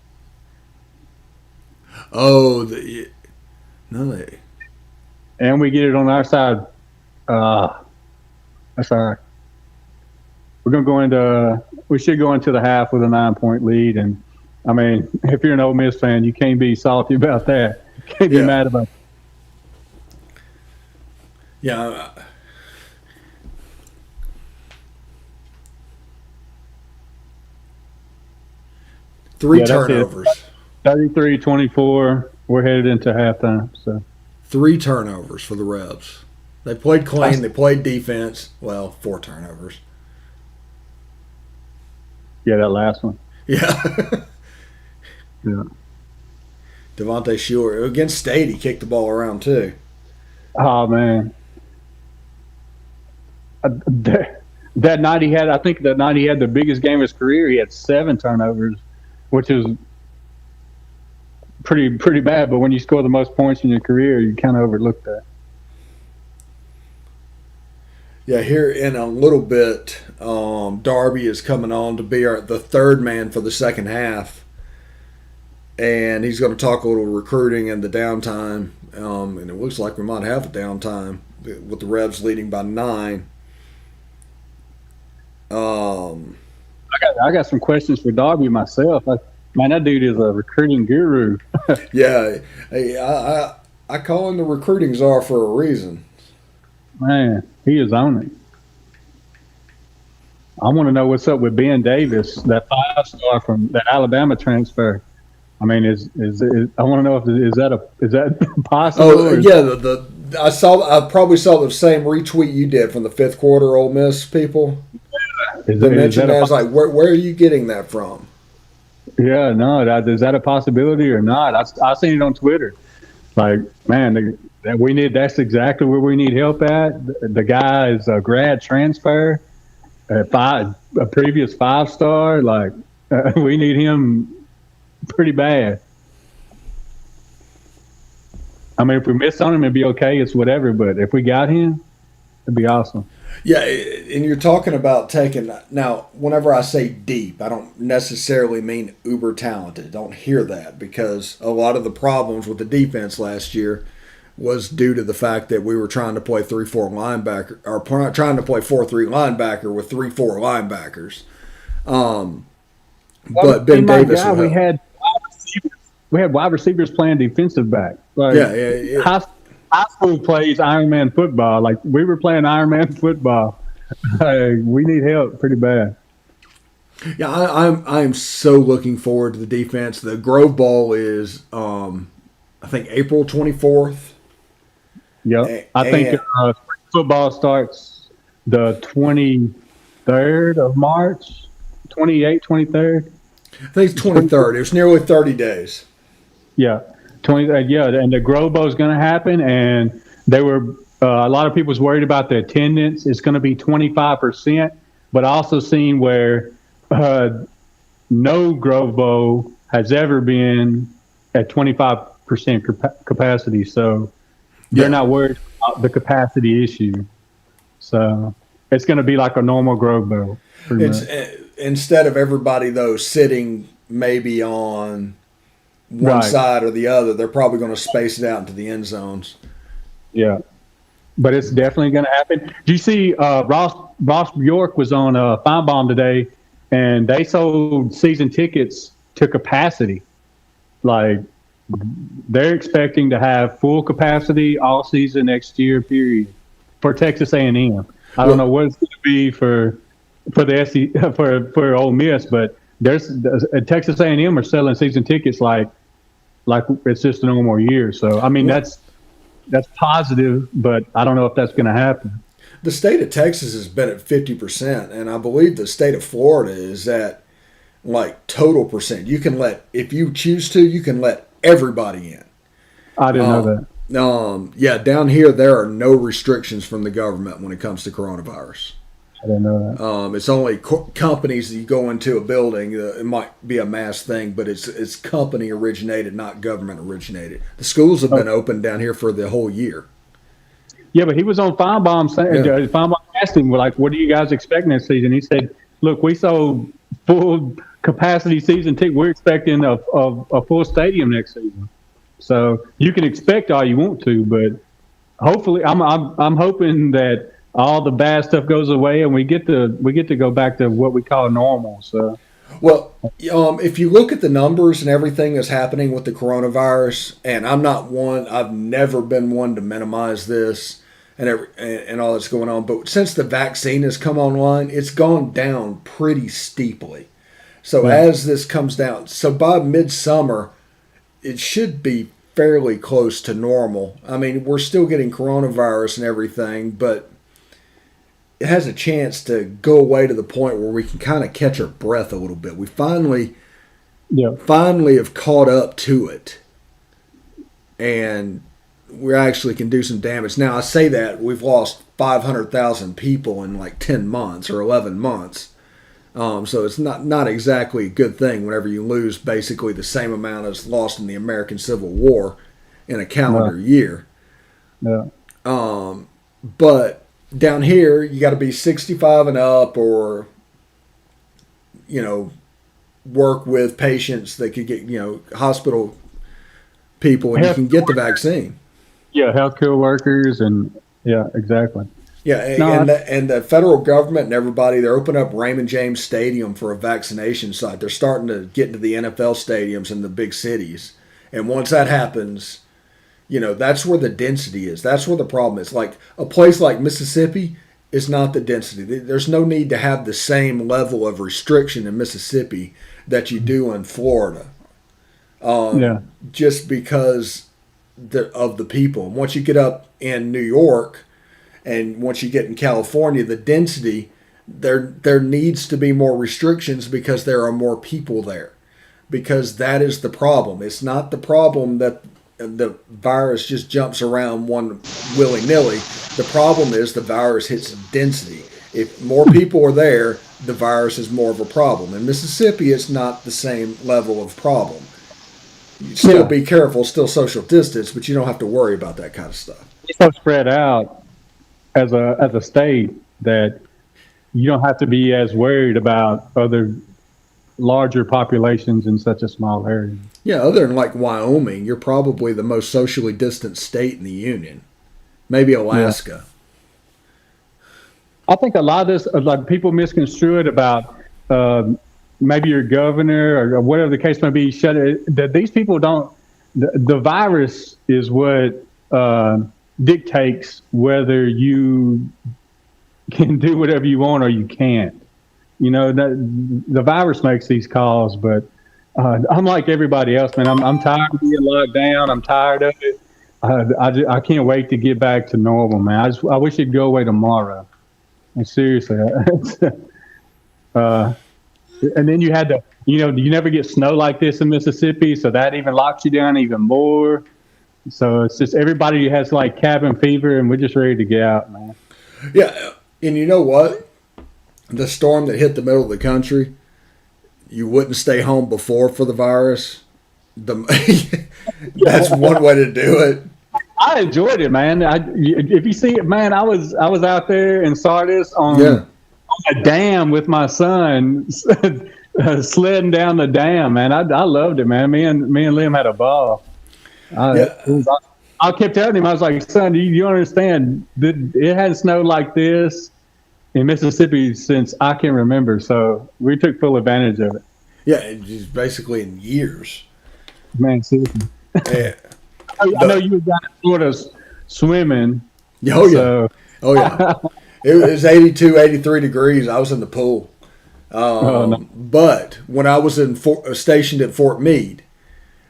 Oh, and we get it on our side. That's all right. We're gonna go into. We should go into the half with a 9-point lead, and I mean, if you're an Ole Miss fan, you can't be salty about that. You can't be mad about it. Yeah. Three turnovers. 33-24. We're headed into halftime. So 3 turnovers for the Rebs. They played clean. They played defense. Well, 4 turnovers. Yeah, that last one. Yeah. Yeah. Devontae Schuler. Against State, he kicked the ball around too. Oh, man. That night he had, I think that night he had the biggest game of his career. He had 7 turnovers, which is pretty bad. But when you score the most points in your career, you kind of overlook that. Yeah, here in a little bit, Darby is coming on to be the third man for the second half. And he's going to talk a little recruiting and the downtime. And it looks like we might have a downtime with the Revs leading by 9. I got some questions for Darby myself. Man, that dude is a recruiting guru. Yeah, hey, I call him the recruiting czar for a reason. Man, he is on it. I want to know what's up with Ben Davis, that 5-star from that Alabama transfer. I mean, I want to know if is that possible? Oh yeah, I probably saw the same retweet you did from the 5th quarter Ole Miss people. They mentioned that. I was like, where are you getting that from? Yeah, no, is that a possibility or not? I seen it on Twitter. Like, man, that's exactly where we need help at. The guy is a grad transfer, a previous 5-star. Like, we need him pretty bad. I mean, if we miss on him, it'd be okay. It's whatever. But if we got him, it'd be awesome. Yeah, and you're talking about taking – now, whenever I say deep, I don't necessarily mean uber talented. Don't hear that, because a lot of the problems with the defense last year was due to the fact that we were trying to play 3-4 linebacker, or trying to play 4-3 linebacker with 3-4 linebackers. But Ben Davis God, we had wide receivers playing defensive back. Like, yeah. High school plays Ironman football. Like, we were playing Ironman football. We need help pretty bad. Yeah, I'm so looking forward to the defense. The Grove Bowl is, I think, April 24th. Yep. I think football starts the 23rd of March, 28th, 23rd. I think it's 23rd. It was nearly 30 days. Yeah. And the Grove Bowl is going to happen, and they were a lot of people was worried about the attendance. It's going to be 25%, but also seen where no Grove Bowl has ever been at 25% capacity. So they're not worried about the capacity issue. So it's going to be like a normal Grove Bowl. Instead of everybody, though, sitting maybe on one side or the other, they're probably going to space it out into the end zones. Yeah. But it's definitely going to happen. Do you see Ross Bjork was on Feinbaum today, and they sold season tickets to capacity. Like, they're expecting to have full capacity all season next year, period, for Texas A&M. I don't know what it's going to be for the SEC, for Ole Miss, but there's Texas A&M are selling season tickets like it's just a normal year. So I mean that's positive, but I don't know if that's going to happen. The state of Texas has been at 50%, and I believe the state of Florida is at like total percent. You can if you choose to, you can let everybody in. I didn't know that. Yeah, down here there are no restrictions from the government when it comes to coronavirus. I didn't know that. It's only companies that you go into a building. It might be a mass thing, but it's company originated, not government originated. The schools have been open down here for the whole year. Yeah, but he was on Feinbaum saying, Feinbaum asked him, like, what are you guys expecting this season? He said, look, we sold full capacity season ticket. We're expecting a full stadium next season. So you can expect all you want to, but hopefully, I'm hoping that all the bad stuff goes away and we get to go back to what we call normal. So, well, if you look at the numbers and everything that's happening with the coronavirus, and I've never been one to minimize this and all that's going on, but since the vaccine has come online, it's gone down pretty steeply. So as this comes down, so by midsummer, it should be fairly close to normal. I mean, we're still getting coronavirus and everything, but it has a chance to go away to the point where we can kind of catch our breath a little bit. We finally have caught up to it, and we actually can do some damage. Now, I say that we've lost 500,000 people in like 10 months or 11 months. So it's not exactly a good thing whenever you lose basically the same amount as lost in the American Civil War in a calendar year. Yeah. But down here, you got to be 65 and up, or work with patients that could get hospital people, and you can get the vaccine. Yeah, healthcare workers, and yeah, exactly. Yeah, and the federal government and everybody, they're opening up Raymond James Stadium for a vaccination site. They're starting to get into the NFL stadiums in the big cities. And once that happens, that's where the density is. That's where the problem is. Like a place like Mississippi is not the density. There's no need to have the same level of restriction in Mississippi that you do in Florida. Just because of the people. And once you get up in New York, and once you get in California, the density, there needs to be more restrictions because there are more people there. Because that is the problem. It's not the problem that the virus just jumps around one willy-nilly. The problem is the virus hits density. If more people are there, the virus is more of a problem. In Mississippi, it's not the same level of problem. You still be careful, still social distance, but you don't have to worry about that kind of stuff. It's so spread out as a state that you don't have to be as worried about other larger populations in such a small area. Yeah, other than like Wyoming, you're probably the most socially distant state in the union. Maybe Alaska. I think a lot of this, like people misconstrue it about maybe your governor or whatever the case may be. That these people don't. The virus is what dictates whether you can do whatever you want or you can't. The virus makes these calls, but I'm like everybody else, man. I'm tired of being locked down. I'm tired of it. I can't wait to get back to normal, man. I wish it'd go away tomorrow. And seriously. And then you had to, you never get snow like this in Mississippi, so that even locks you down even more. So it's just everybody has like cabin fever, and we're just ready to get out, man. Yeah, and you know what? The storm that hit the middle of the country, you wouldn't stay home before for the virus. That's one way to do it. I enjoyed it, man. If you see it, man, I was out there in Sardis on a dam with my son, sledding down the dam, man. I loved it, man. Me and Liam had a ball. I kept telling him, I was like, son, you understand that it hadn't snowed like this in Mississippi since I can remember. So we took full advantage of it. Yeah, it's basically in years. Man, seriously. Yeah. I know you were down in Florida swimming. Oh, yeah. It was 82, 83 degrees. I was in the pool. No. But when I was stationed at Fort Meade,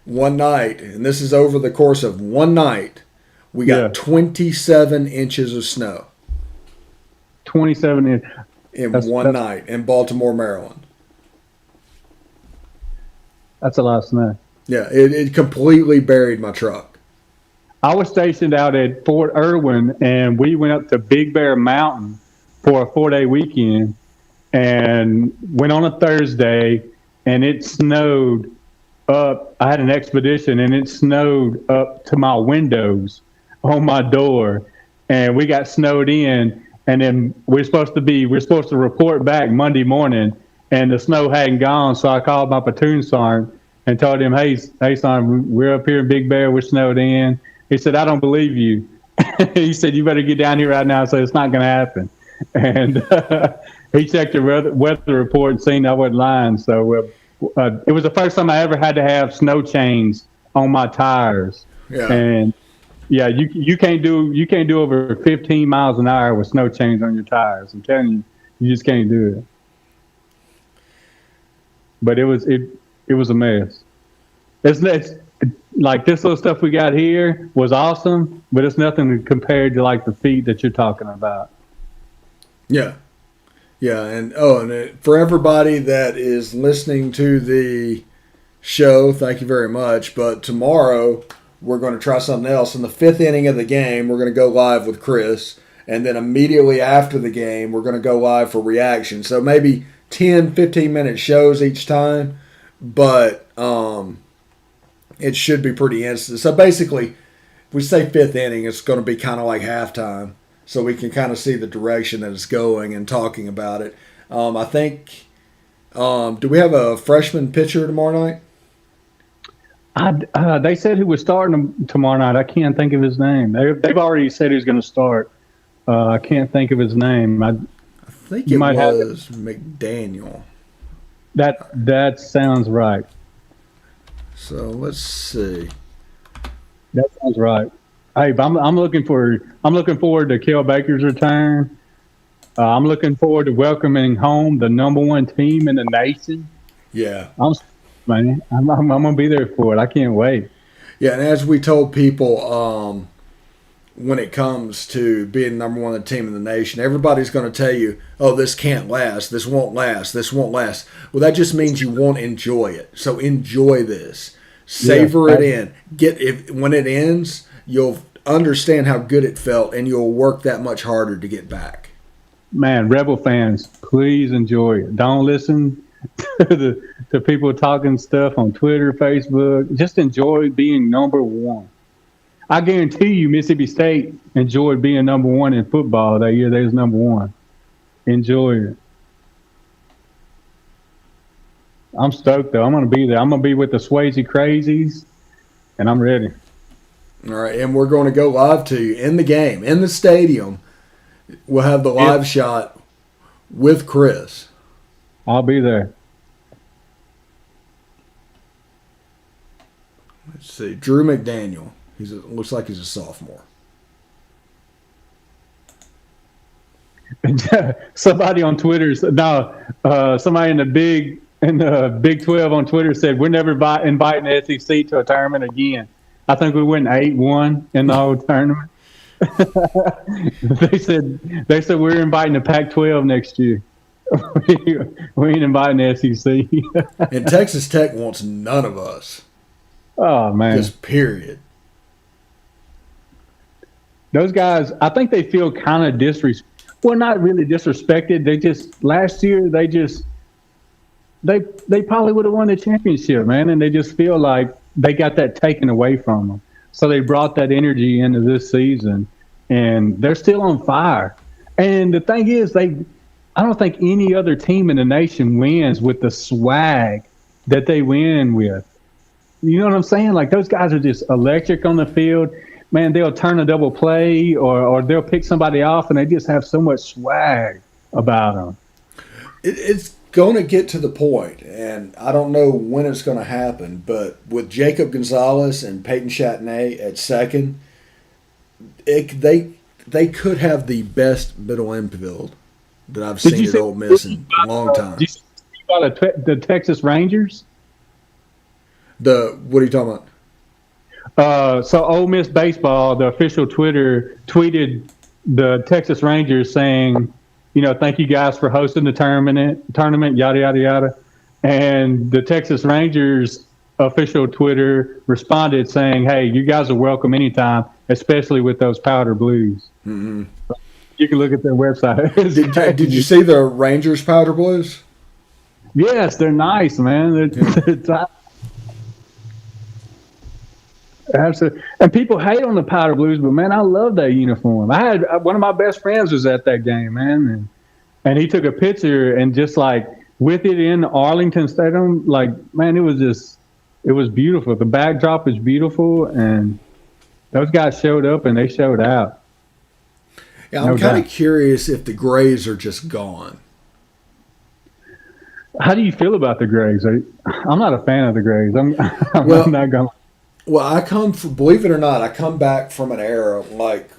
one night, and this is over the course of one night, we got 27 inches of snow. 27 inches. In one night in Baltimore, Maryland. That's a lot of snow. Yeah, it completely buried my truck. I was stationed out at Fort Irwin, and we went up to Big Bear Mountain for a 4-day weekend, and went on a Thursday, and it snowed up. I had an expedition, and it snowed up to my windows on my door, and we got snowed in. And then we're supposed to report back Monday morning, and the snow hadn't gone. So I called my platoon sergeant and told him, hey, sergeant, we're up here in Big Bear. We're snowed in. He said, I don't believe you. He said, you better get down here right now. So it's not going to happen. And he checked the weather report and seen I wasn't lying. So it was the first time I ever had to have snow chains on my tires. Yeah. And yeah, you can't do over 15 miles an hour with snow chains on your tires. I'm telling you, you just can't do it. But it was a mess. It's like this little stuff we got here was awesome, but it's nothing compared to like the feat that you're talking about. Yeah. Yeah, and for everybody that is listening to the show, thank you very much. But tomorrow we're going to try something else. In the 5th inning of the game, we're going to go live with Chris. And then immediately after the game, we're going to go live for reaction. So maybe 10, 15-minute shows each time, but it should be pretty instant. So basically, if we say fifth inning, it's going to be kind of like halftime, so we can kind of see the direction that it's going and talking about it. I think, do we have a freshman pitcher tomorrow night? They said who was starting tomorrow night. I can't think of his name. They've already said who's going to start. I can't think of his name. I think it was McDaniel. That sounds right. So let's see. That sounds right. Hey, I'm looking forward to Kel Baker's return. I'm looking forward to welcoming home the number one team in the nation. Yeah, I'm gonna be there for it. I can't wait. Yeah, and as we told people, when it comes to being number one team in the nation, everybody's going to tell you, "Oh, this can't last. This won't last. This won't last." Well, that just means you won't enjoy it. So enjoy this. Savor it in. When it ends, you'll understand how good it felt, and you'll work that much harder to get back. Man, Rebel fans, please enjoy it. Don't listen to people talking stuff on Twitter, Facebook. Just enjoy being number one. I guarantee you Mississippi State enjoyed being number one in football that year they was number one. Enjoy it. I'm stoked, though. I'm going to be there. I'm going to be with the Swayze Crazies, and I'm ready. All right, and we're going to go live to you in the game, in the stadium. We'll have the live shot with Chris. I'll be there. Let's see. Drew McDaniel. Looks like he's a sophomore. Somebody on Twitter, somebody in the Big 12 on Twitter said we're never inviting the SEC to a tournament again. I think we went 8-1 in the whole tournament. They said we're inviting the Pac-12 next year. We ain't inviting the SEC. And Texas Tech wants none of us. Oh man, just period. Those guys, I think they feel kind of not really disrespected. They just last year they probably would have won the championship, man, and they just feel like they got that taken away from them. So they brought that energy into this season, and they're still on fire. And the thing is, I don't think any other team in the nation wins with the swag that they win with. You know what I'm saying? Like, those guys are just electric on the field. Man, they'll turn a double play or they'll pick somebody off, and they just have so much swag about them. It's going to get to the point, and I don't know when it's going to happen, but with Jacob Gonzalez and Peyton Chatney at second, they could have the best middle infield that I've seen at Ole Miss in a long time. Did you see about the Texas Rangers? What are you talking about? So Ole Miss baseball, the official Twitter tweeted the Texas Rangers saying, thank you guys for hosting the tournament, yada, yada, yada. And the Texas Rangers official Twitter responded saying, hey, you guys are welcome anytime, especially with those powder blues. Mm-hmm. You can look at their website. Did you see the Rangers powder blues? Yes, they're nice, man. Absolutely. And people hate on the powder blues, but man, I love that uniform. I had one of my best friends was at that game, man, and he took a picture and just like with it in Arlington Stadium, like, man, it was beautiful. The backdrop is beautiful, and those guys showed up and they showed out. Yeah, I'm kind of curious if the grays are just gone. How do you feel about the grays? I'm not a fan of the grays. I'm not going. Well, believe it or not, I come back from an era like,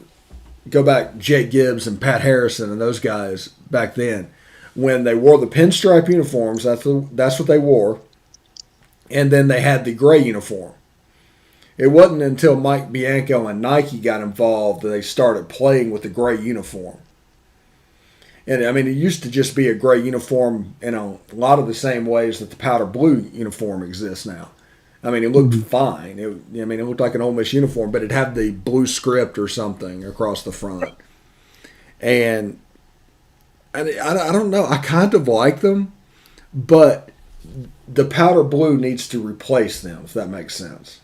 go back Jake Gibbs and Pat Harrison and those guys back then, when they wore the pinstripe uniforms. That's what they wore, and then they had the gray uniform. It wasn't until Mike Bianco and Nike got involved that they started playing with the gray uniform. And I mean, it used to just be a gray uniform in a lot of the same ways that the powder blue uniform exists now. I mean, it looked fine. It looked like an Ole Miss uniform, but it had the blue script or something across the front. And I don't know. I kind of like them, but the powder blue needs to replace them, if that makes sense.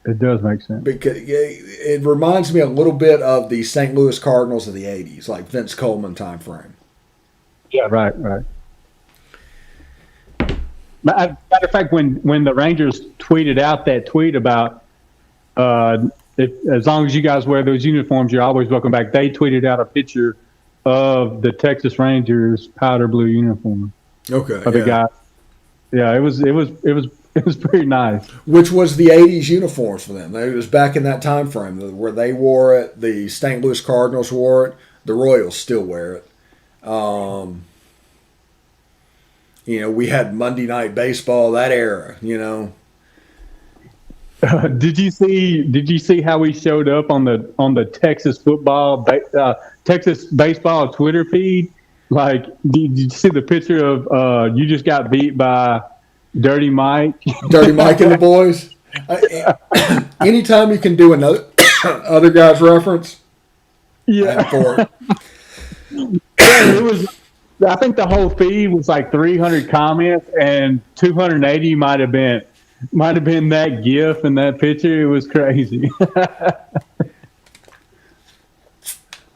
It does make sense. Because it reminds me a little bit of the St. Louis Cardinals of the 80s, like Vince Coleman time frame. Yeah, right. Matter of fact, when the Rangers tweeted out that tweet about as long as you guys wear those uniforms, you're always welcome back, they tweeted out a picture of the Texas Rangers powder blue uniform. Okay. Of the guy. Yeah, it was pretty nice. Which was the 80s uniforms for them. It was back in that time frame where they wore it. The St. Louis Cardinals wore it. The Royals still wear it. We had Monday Night Baseball, that era, Did you see how we showed up on the Texas Texas baseball Twitter feed? Like, did you see the picture of you just got beat by Dirty Mike? Dirty Mike and the boys. Anytime you can do another other guy's reference, yeah. For it. It was. I think the whole feed was like 300 comments, and 280 might have been that GIF and that picture. It was crazy.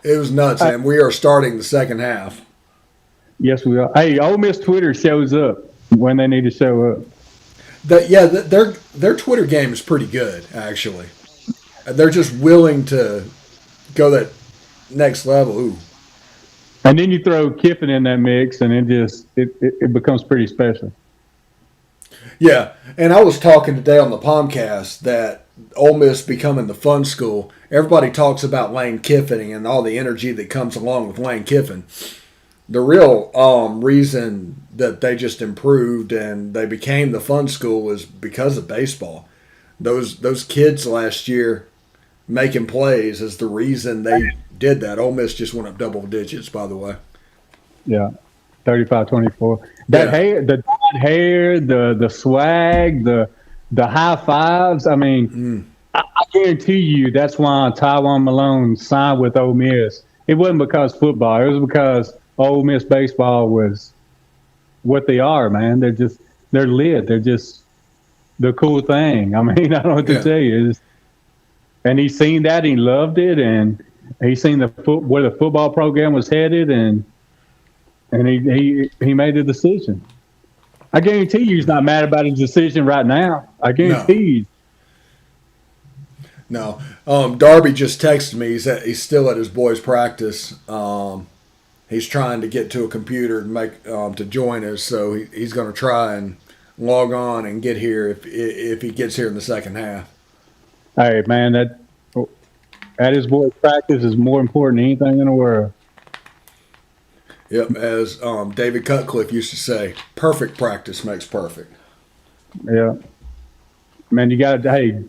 It was nuts, and we are starting the second half. Yes, we are. Hey, Ole Miss Twitter shows up when they need to show up. Their Twitter game is pretty good, actually. They're just willing to go that next level. Ooh. And then you throw Kiffin in that mix, and it becomes pretty special. Yeah, and I was talking today on the podcast that Ole Miss becoming the fun school. Everybody talks about Lane Kiffin and all the energy that comes along with Lane Kiffin. The real reason that they just improved and they became the fun school is because of baseball. Those kids last year making plays is the reason they did that. Ole Miss just went up double digits, by the way. Yeah, 35-24. That hair, the dyed hair, the swag, the high fives. I mean, I guarantee you that's why Tywan Malone signed with Ole Miss. It wasn't because football. It was because Ole Miss baseball was what they are, man. They're lit. They're just the cool thing. I mean, I don't know what to tell you. And he's seen that. He loved it, and he's seen where the football program was headed, and he made a decision. I guarantee you he's not mad about his decision right now. I guarantee you. No. Darby just texted me. He's still at his boys' practice. He's trying to get to a computer and make to join us, so he's going to try and log on and get here if he gets here in the second half. Hey, man, at his boys' practice is more important than anything in the world. Yep, as David Cutcliffe used to say, perfect practice makes perfect. Yeah. Man, you got to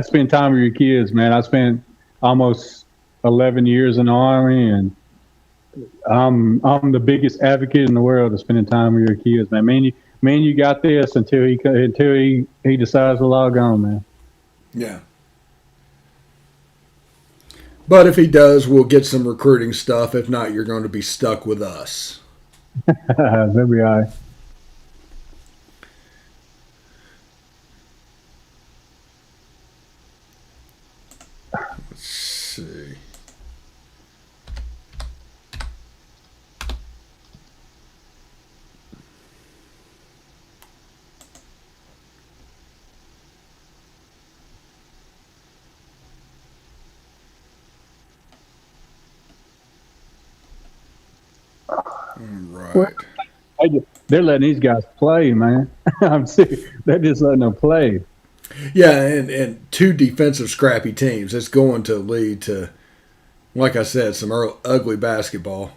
spend time with your kids, man. I spent almost 11 years in the Army, and I'm the biggest advocate in the world of spending time with your kids, man. Man, you got this until he decides to log on, man. Yeah. But if he does, we'll get some recruiting stuff. If not, you're going to be stuck with us. That'll be all right. Let's see. Right. They're letting these guys play, man. I'm serious. They're just letting them play. Yeah, and two defensive scrappy teams. It's going to lead to, like I said, some ugly basketball.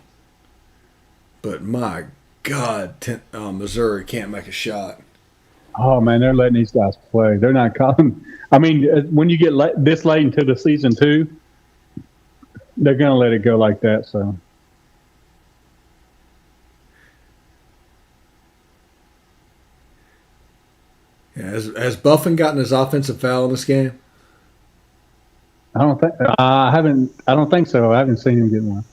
But my God, Missouri can't make a shot. Oh, man, they're letting these guys play. They're not calling. I mean, when you get this late into the season, too, they're going to let it go like that, so. Yeah, has Buffin gotten his offensive foul in this game? I don't think so. I haven't seen him get one.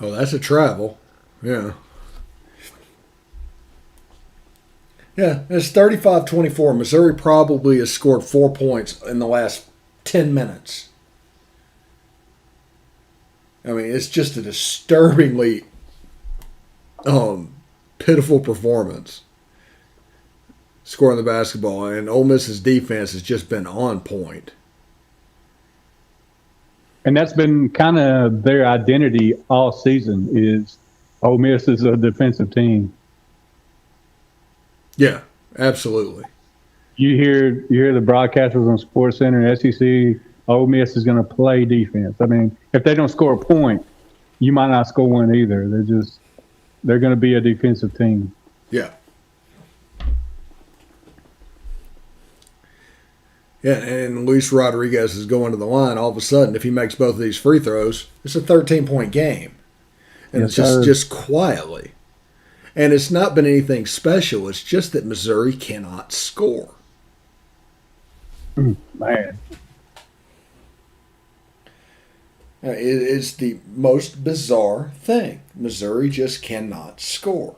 Oh, that's a travel. Yeah. Yeah, it's 35-24. Missouri probably has scored 4 points in the last 10 minutes. I mean, it's just a disturbingly pitiful performance scoring the basketball, and Ole Miss's defense has just been on point. And that's been kind of their identity all season is Ole Miss is a defensive team. Yeah, absolutely. You hear the broadcasters on SportsCenter and SEC, Ole Miss is going to play defense. I mean, if they don't score a point, you might not score one either. They're going to be a defensive team. Yeah. Yeah, and Luis Rodriguez is going to the line. All of a sudden, if he makes both of these free throws, it's a 13-point game. And Yes, it's sir. just quietly. And it's not been anything special. It's just that Missouri cannot score. Man. It is the most bizarre thing. Missouri just cannot score.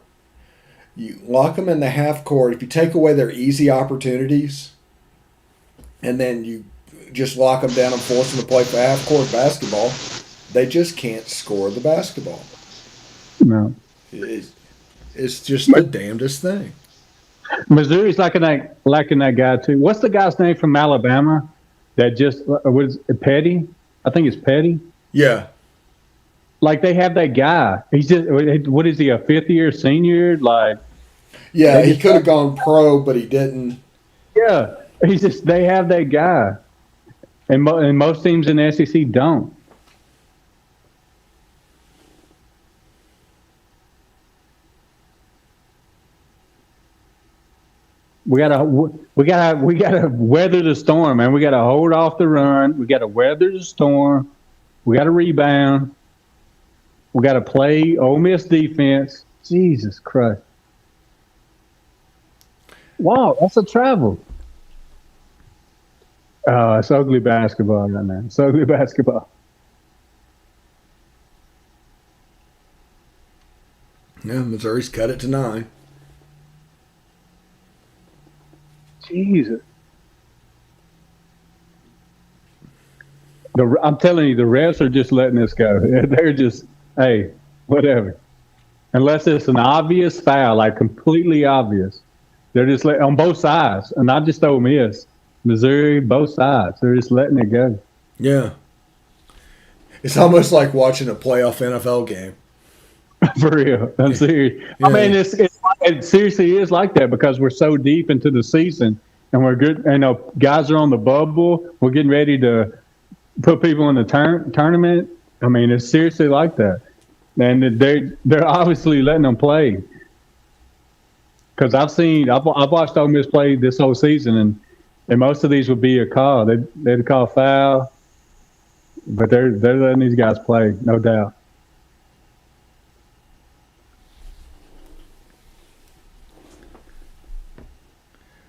You lock them in the half court. If you take away their easy opportunities, and then you just lock them down and force them to play for half court basketball, they just can't score the basketball. No. It's just the damnedest thing. Missouri's lacking that guy too. What's the guy's name from Alabama that just what is it, Petty? I think it's Petty. Yeah. Like they have that guy. He's just what is he, a fifth year senior? Like Yeah, he could have gone pro, but he didn't. yeah, they have that guy, and most teams in the SEC don't. We gotta weather the storm, man. We gotta hold off the run. We gotta weather the storm. We gotta rebound. We gotta play Ole Miss defense. Jesus Christ! Wow, that's a travel. It's ugly basketball right now. It's ugly basketball. Yeah, Missouri's cut it to 9. Jesus. I'm telling you, the refs are just letting this go. They're just, hey, whatever. Unless it's an obvious foul, like completely obvious. They're just on both sides, and not just Ole Miss. Missouri, both sides. They're just letting it go. Yeah. It's almost like watching a playoff NFL game. For real. I'm serious. Yeah. I mean, it seriously is like that because we're so deep into the season and we're good. You know, guys are on the bubble. We're getting ready to put people in the tournament. I mean, it's seriously like that. And they're obviously letting them play. Because I've watched Ole Miss play this whole season, and most of these would be a call. They'd call a foul, but they're letting these guys play, no doubt.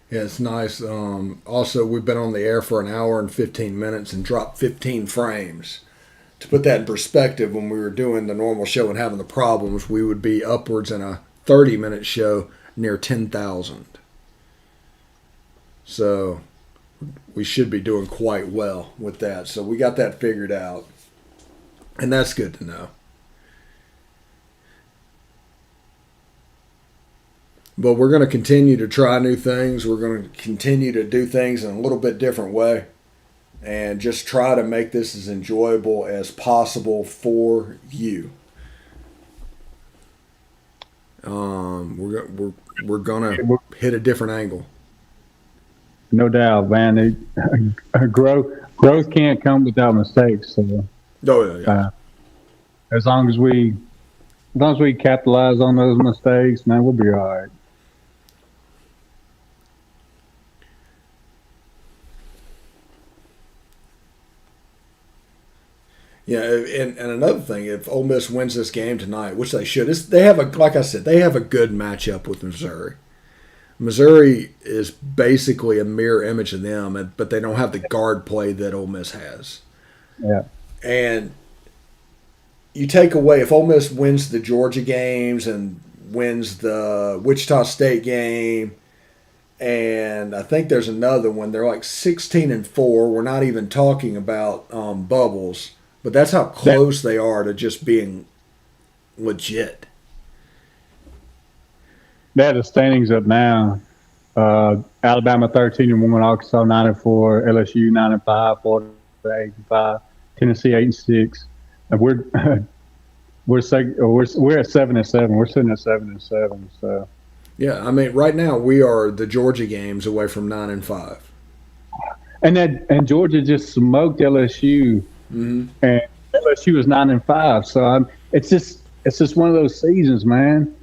Yeah, it's nice. Also, we've been on the air for an hour and 15 minutes and dropped 15 frames. To put that in perspective, when we were doing the normal show and having the problems, we would be upwards in a 30-minute show near 10,000. So we should be doing quite well with that. So we got that figured out. And that's good to know. But we're going to continue to try new things. We're going to continue to do things in a little bit different way. And just try to make this as enjoyable as possible for you. We're gonna hit a different angle. No doubt, man. Growth can't come without mistakes. So, as long as we capitalize on those mistakes, man, we'll be all right. Yeah, and another thing, if Ole Miss wins this game tonight, which they should, they have like I said, they have a good matchup with Missouri. Missouri is basically a mirror image of them, but they don't have the guard play that Ole Miss has. Yeah. And you take away, if Ole Miss wins the Georgia games and wins the Wichita State game, and I think there's another one, they're like 16-4. We're not even talking about bubbles, but that's how close they are to just being legit. They have the standings up now. Alabama 13-1, Arkansas 9-4, LSU 9-5, Florida 8-5, Tennessee 8-6, and we're at 7-7. We're sitting at 7-7. So yeah, I mean, right now we are the Georgia games away from 9-5, and Georgia just smoked LSU, and LSU is 9-5. So it's just one of those seasons, man,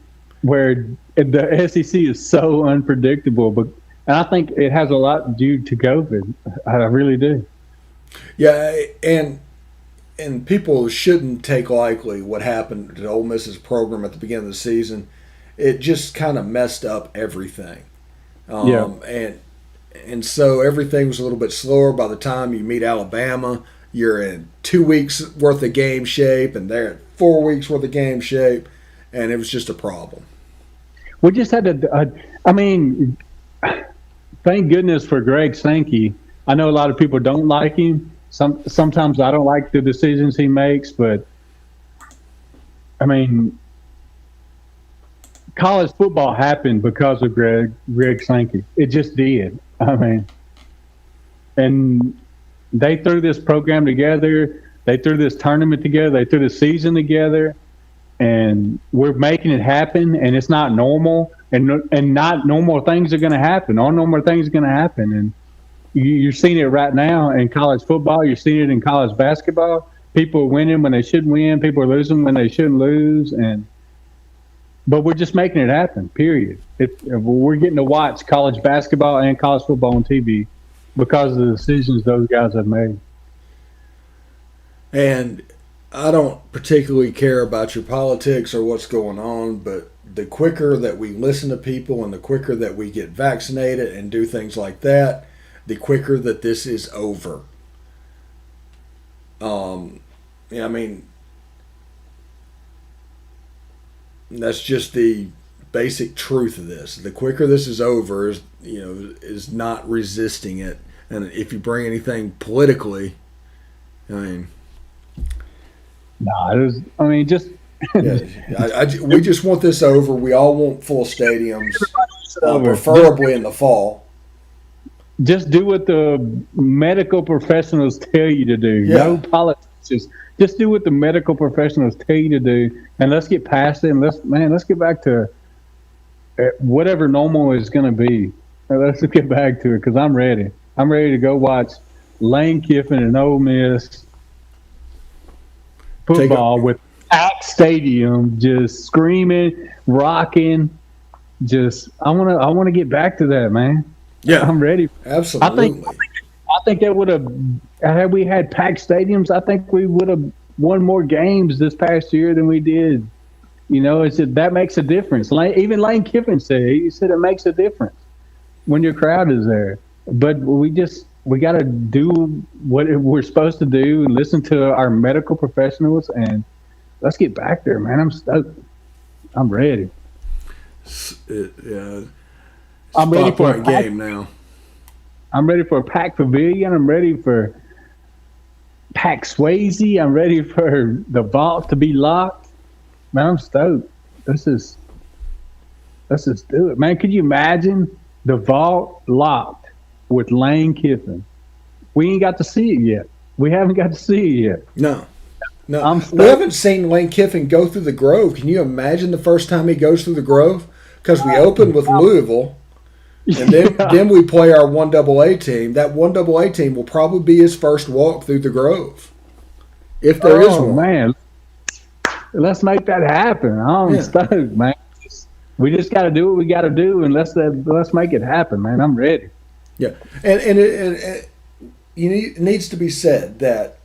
where the SEC is so unpredictable. And I think it has a lot due to COVID. I really do. Yeah, and people shouldn't take lightly what happened to Ole Miss's program at the beginning of the season. It just kind of messed up everything. And so everything was a little bit slower. By the time you meet Alabama, you're in 2 weeks worth of game shape, and they're at 4 weeks worth of game shape, and it was just a problem. We just had to. Thank goodness for Greg Sankey. I know a lot of people don't like him. Sometimes I don't like the decisions he makes, but I mean, college football happened because of Greg Sankey. It just did. I mean, and they threw this program together. They threw this tournament together. They threw the season together, and we're making it happen. And it's not normal, and not normal things are going to happen. All normal things are going to happen, and you're seeing it right now in college football. You're seeing it in college basketball. People are winning when they shouldn't win. People are losing when they shouldn't lose, but we're just making it happen, period. We're getting to watch college basketball and college football on TV because of the decisions those guys have made. And I don't particularly care about your politics or what's going on, but the quicker that we listen to people and the quicker that we get vaccinated and do things like that, the quicker that this is over. Yeah, I mean, that's just the basic truth of this. The quicker this is over is not resisting it. And if you bring anything politically, I mean, just we just want this over. We all want full stadiums, preferably in the fall. Just do what the medical professionals tell you to do. Yeah. No politics. Just do what the medical professionals tell you to do, and let's get past it. And let's get back to whatever normal is going to be. Let's get back to it because I'm ready. I'm ready to go watch Lane Kiffin and Ole Miss football with packed stadium, just screaming, rocking. I want to get back to that, man. Yeah, I'm ready. Absolutely. I think that would have, had we had packed stadiums, I think we would have won more games this past year than we did. That makes a difference. Even Lane Kiffin said it makes a difference when your crowd is there. But we got to do what we're supposed to do and listen to our medical professionals, and let's get back there, man. I'm stoked. I'm ready. I'm ready for a game now. I'm ready for a packed pavilion. I'm ready for packed Swayze. I'm ready for the vault to be locked. Man, I'm stoked. Let's just do it, man. Could you imagine the vault locked with Lane Kiffin? We ain't got to see it yet. We haven't got to see it yet. No. We haven't seen Lane Kiffin go through the Grove. Can you imagine the first time he goes through the Grove? Because we opened with Louisville, and then we play our 1AA team. That 1AA team will probably be his first walk through the Grove, if there is one. Man, let's make that happen. I'm stoked, man. We just got to do what we got to do, and let's make it happen, man. I'm ready. Yeah, and it needs to be said that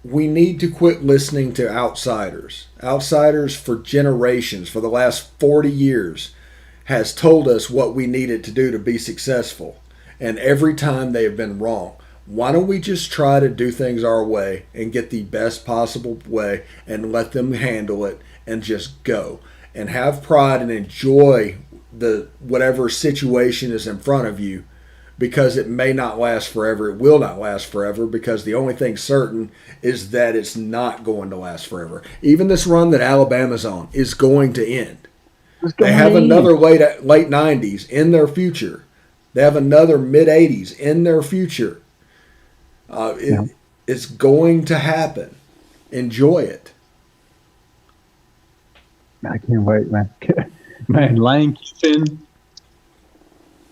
we need to quit listening to outsiders. Outsiders for generations, for the last 40 years, has told us what we needed to do to be successful. And every time they have been wrong. Why don't we just try to do things our way and get the best possible way and let them handle it and just go and have pride and enjoy the whatever situation is in front of you, because it may not last forever. It will not last forever, because the only thing certain is that it's not going to last forever. Even this run that Alabama's on is going to end. They have another late 90s in their future. They have another mid 80s in their future. It's going to happen. Enjoy it. I can't wait, man. Man, Lane Kiffin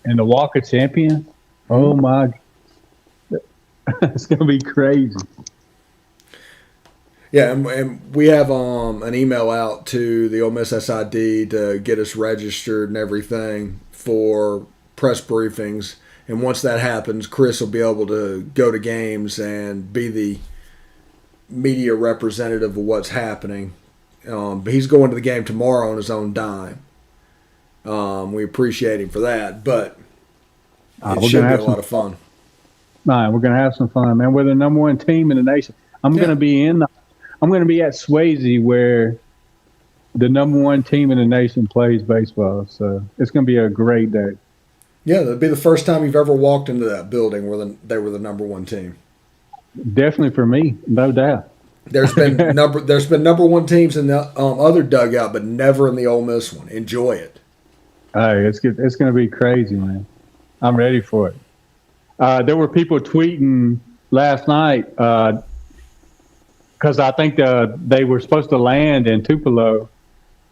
and the Walker champion. Oh my! It's gonna be crazy. Yeah, and we have an email out to the Ole Miss SID to get us registered and everything for press briefings. And once that happens, Chris will be able to go to games and be the media representative of what's happening. He's going to the game tomorrow on his own dime. We appreciate him for that, but it should be a lot of fun. Man, we're gonna have some fun, man. We're the number one team in the nation. I'm gonna be at Swayze, where the number one team in the nation plays baseball. So it's gonna be a great day. Yeah, that'd be the first time you've ever walked into that building where they were the number one team. Definitely for me, no doubt. There's been number one teams in the other dugout, but never in the Ole Miss one. Enjoy it. Hey, it's going to be crazy, man. I'm ready for it. There were people tweeting last night because I think they were supposed to land in Tupelo,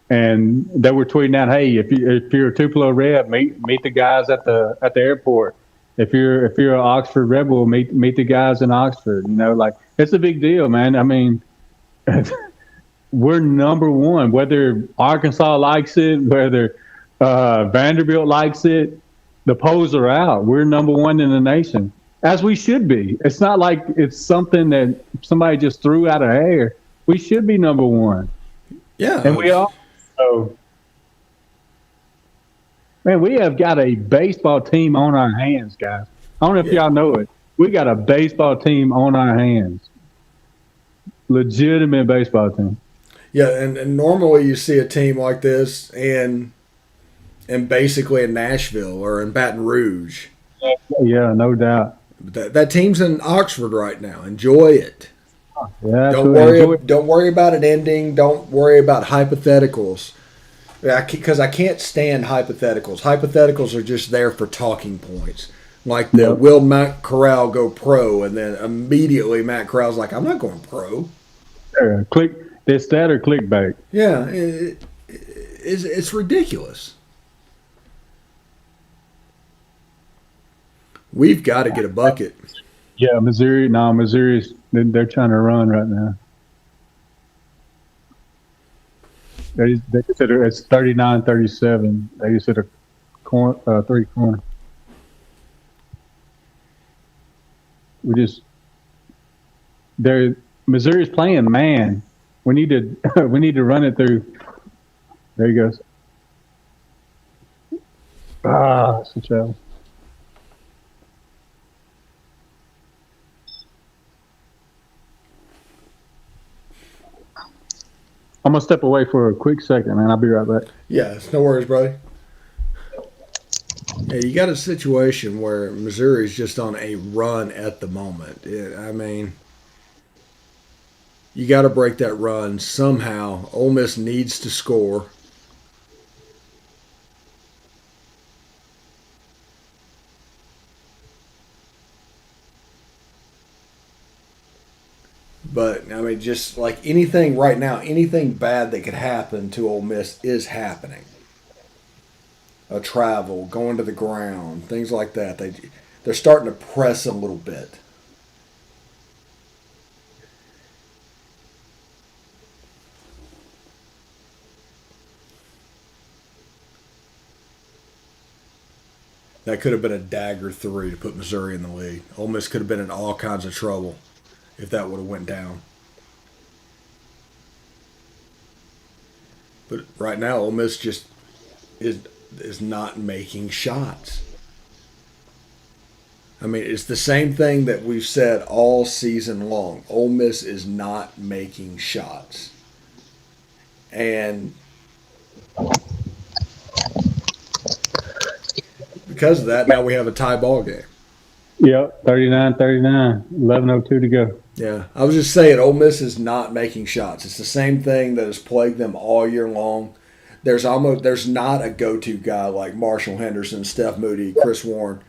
and they were tweeting out, "Hey, if you're a Tupelo Red, meet the guys at the airport. If you're an Oxford Rebel, meet the guys in Oxford." You know, like, it's a big deal, man. I mean, we're number one. Whether Arkansas likes it, whether Vanderbilt likes it, the polls are out. We're number one in the nation, as we should be. It's not like it's something that somebody just threw out of air. We should be number one. Yeah, and we are. So, man, we have got a baseball team on our hands, guys. I don't know if y'all know it. We got a baseball team on our hands. Legitimate baseball team. Yeah, and normally you see a team like this in basically in Nashville or in Baton Rouge. Yeah, no doubt. But that team's in Oxford right now. Enjoy it. Yeah, don't worry about it ending. Don't worry about hypotheticals. Because I can't stand hypotheticals. Hypotheticals are just there for talking points. Like will Matt Corral go pro? And then immediately Matt Corral's like, I'm not going pro. It's that or clickbait. Yeah, it's ridiculous. We've got to get a bucket. Yeah, Missouri's they're trying to run right now. They consider it's 39-37. They just hit a three-corner. Missouri's playing man. We need to run it through. There he goes. It's a trouble. I'm gonna step away for a quick second, man. I'll be right back. Yeah, it's no worries, brother. Yeah, you got a situation where Missouri's just on a run at the moment. I mean, you got to break that run somehow. Ole Miss needs to score. But, I mean, just like anything right now, anything bad that could happen to Ole Miss is happening. A travel, going to the ground, things like that. They're starting to press a little bit. That could have been a dagger 3 to put Missouri in the lead. Ole Miss could have been in all kinds of trouble if that would have went down. But right now, Ole Miss just is not making shots. I mean, it's the same thing that we've said all season long. Ole Miss is not making shots. And because of that, now we have a tie ball game. Yep, 39-39, 11:02 to go. Yeah, I was just saying, Ole Miss is not making shots. It's the same thing that has plagued them all year long. There's not a go-to guy like Marshall Henderson, Steph Moody, Chris Warren.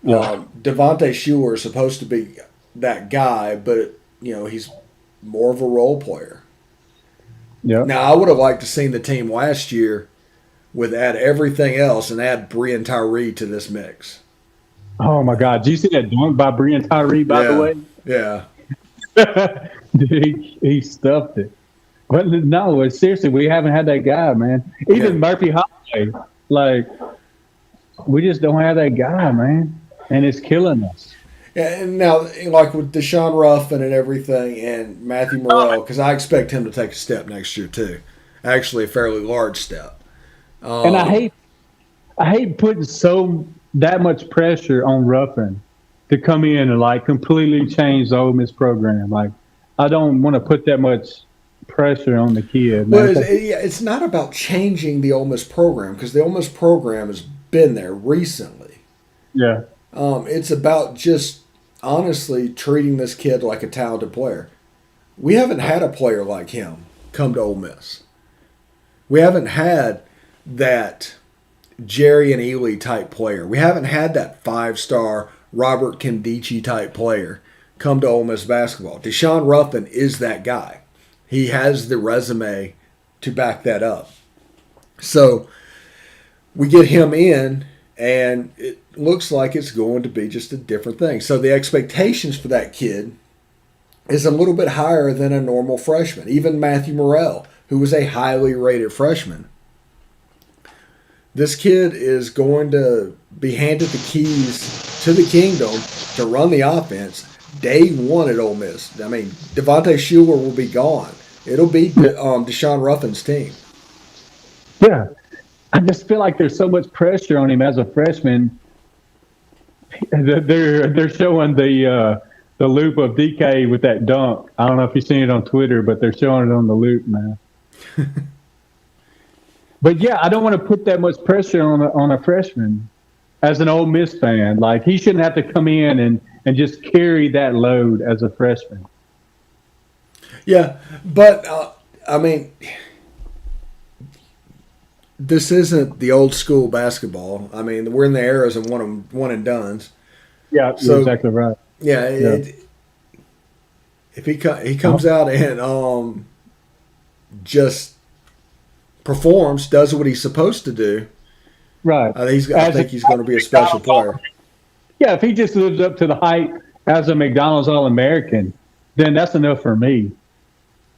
Devontae Shuler is supposed to be that guy, but he's more of a role player. Yeah. Now, I would have liked to seen the team last year with add everything else and add Bree and Tyree to this mix. Oh my God! Did you see that dunk by Bree and Tyree? By the way, yeah. Dude, he stuffed it. But no, seriously, we haven't had that guy, man. Even Murphy Holiday, like, we just don't have that guy, man, and it's killing us. Yeah, and now, like with Deshaun Ruffin and everything, and Matthew Morrell, because I expect him to take a step next year too, actually a fairly large step. And I hate putting that much pressure on Ruffin to come in and like completely change the Ole Miss program. Like, I don't want to put that much pressure on the kid. Well, it's not about changing the Ole Miss program, because the Ole Miss program has been there recently. Yeah. It's about just honestly treating this kid like a talented player. We haven't had a player like him come to Ole Miss. We haven't had that Jerry and Ely type player. We haven't had that 5-star Robert Kendichi type player come to Ole Miss basketball. Deshaun Ruffin is that guy. He has the resume to back that up. So we get him in, and it looks like it's going to be just a different thing. So the expectations for that kid is a little bit higher than a normal freshman. Even Matthew Morrell, who was a highly rated freshman. This kid is going to be handed the keys to the kingdom to run the offense day one at Ole Miss. I mean, Devontae Shuler will be gone. It'll be Deshaun Ruffin's team. Yeah. I just feel like there's so much pressure on him as a freshman. They're showing the loop of DK with that dunk. I don't know if you've seen it on Twitter, but they're showing it on the loop, man. But yeah, I don't want to put that much pressure on a freshman as an Ole Miss fan. Like, he shouldn't have to come in and just carry that load as a freshman. Yeah, but I mean, this isn't the old school basketball. I mean, we're in the eras of one and dones. Yeah, you're exactly right. Yeah, if he comes out and just performs, does what he's supposed to do, right? I think he's going to be a special player. Yeah, if he just lives up to the hype as a McDonald's All-American, then that's enough for me.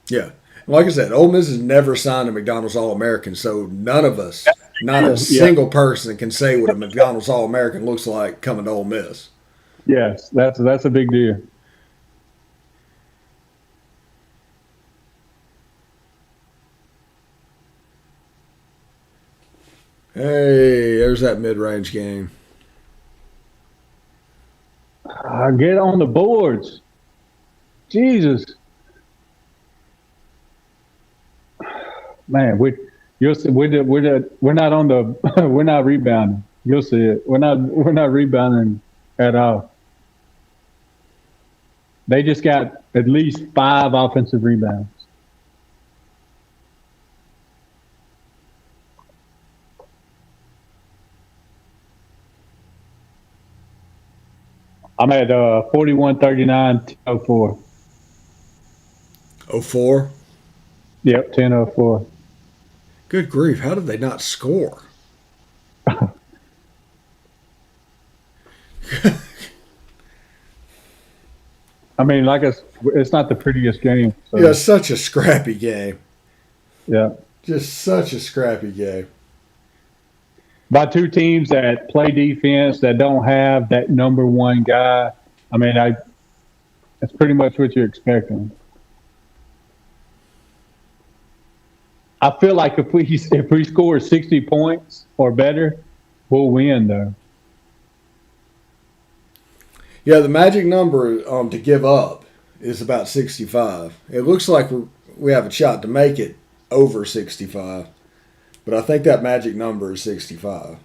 Yeah. Like I said, Ole Miss has never signed a McDonald's All-American, so none of us, not a single person, can say what a McDonald's All-American looks like coming to Ole Miss. Yes, that's a big deal. Hey, there's that mid-range game. Get on the boards. Jesus. Man, you'll see, we're not on the we're not rebounding. You'll see it. We're not rebounding at all. They just got at least 5 offensive rebounds. I'm at 41-39, 10-04. 04? Yep, 10-04. Good grief, how did they not score? I mean, like it's not the prettiest game. So. Yeah, such a scrappy game. Yeah. Just such a scrappy game. By 2 teams that play defense, that don't have that number one guy. I mean, that's pretty much what you're expecting. I feel like if we score 60 points or better, we'll win, though. Yeah, the magic number to give up is about 65. It looks like we have a shot to make it over 65, but I think that magic number is 65.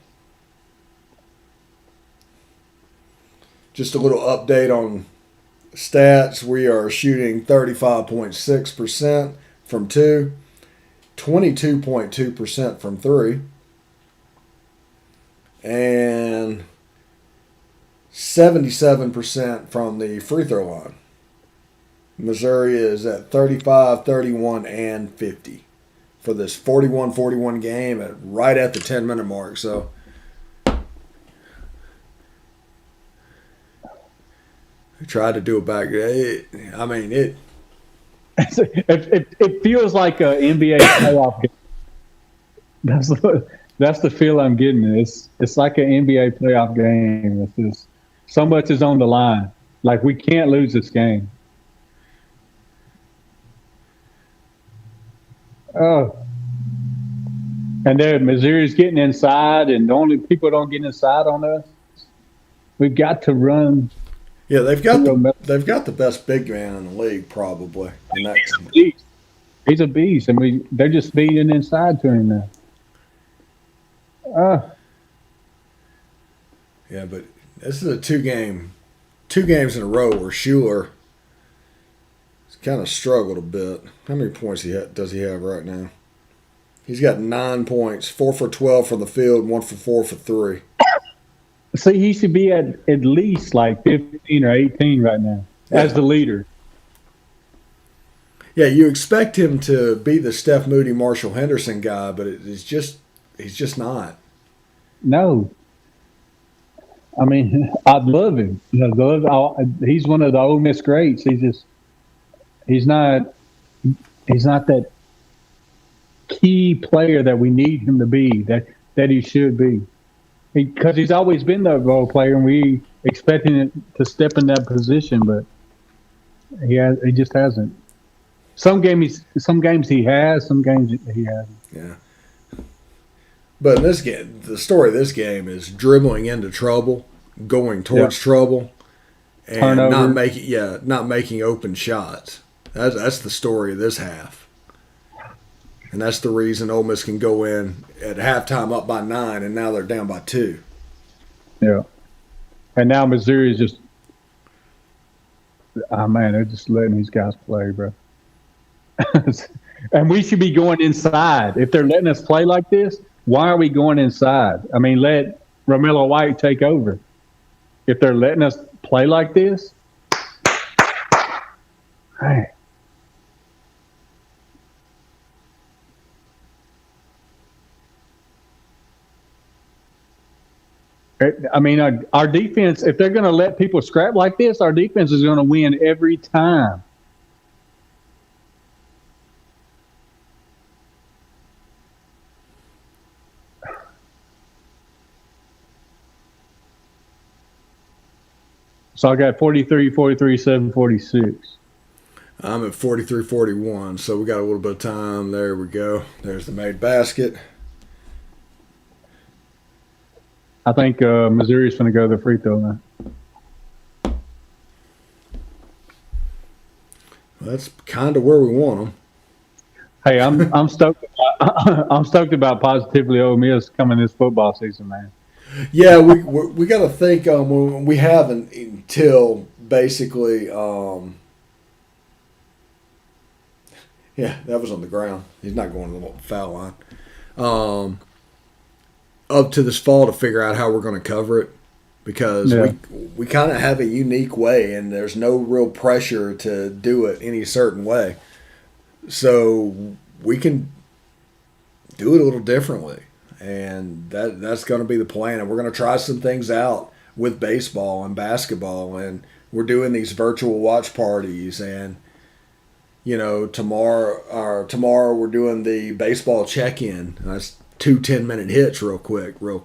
Just a little update on stats. We are shooting 35.6% from 2, 22.2% from 3, and 77% from the free throw line. Missouri is at 35, 31, and 50 for this 41-41 game right at the 10-minute mark. So we tried to do it back. It feels like an NBA playoff game. That's the feel I'm getting. It's like an NBA playoff game. It's just so much is on the line. Like, we can't lose this game. Oh. And then Missouri's getting inside, and the only people don't get inside on us. We've got to run. Yeah, they've got the best big man in the league, probably. He's a beast. He's a beast, and they're just beating inside to him now. Yeah, but this is a two games in a row where Schuler has kind of struggled a bit. How many points does he have right now? He's got 9 points, 4 for 12 from the field, 1 for 4 for 3. See, he should be at least like 15 or 18 right now as the leader. Yeah, you expect him to be the Steph Moody, Marshall Henderson guy, but he's just not. No. I mean, I'd love him. He's one of the Ole Miss greats. He's not that key player that we need him to be, that he should be. Because he's always been the role player, and we expecting him to step in that position, but he just hasn't. Some games he has, some games he hasn't. Yeah. But in this game, the story of this game is dribbling into trouble, going towards trouble, and Turnover. not making open shots. That's the story of this half. And that's the reason Ole Miss can go in at halftime up by 9, and now they're down by 2. Yeah. And now Missouri is just, they're just letting these guys play, bro. And we should be going inside. If they're letting us play like this, why are we going inside? I mean, let Romello White take over. If they're letting us play like this, hey. I mean, our defense, if they're going to let people scrap like this, our defense is going to win every time. So I got 43, 7, 46. I'm at 43-41, so we got a little bit of time. There we go. There's the made basket. I think Missouri's going to go to the free throw now. Well, that's kind of where we want them. Hey, I'm stoked. I'm stoked about positively Ole Miss coming this football season, man. Yeah, we got to think. We haven't until basically. Yeah, that was on the ground. He's not going to the foul line. Up to this fall to figure out how we're going to cover it, because we kind of have a unique way, and there's no real pressure to do it any certain way. So we can do it a little differently. And that's going to be the plan. And we're going to try some things out with baseball and basketball. And we're doing these virtual watch parties. And, tomorrow we're doing the baseball check-in. That's 2 10-minute hits real quick. Hey,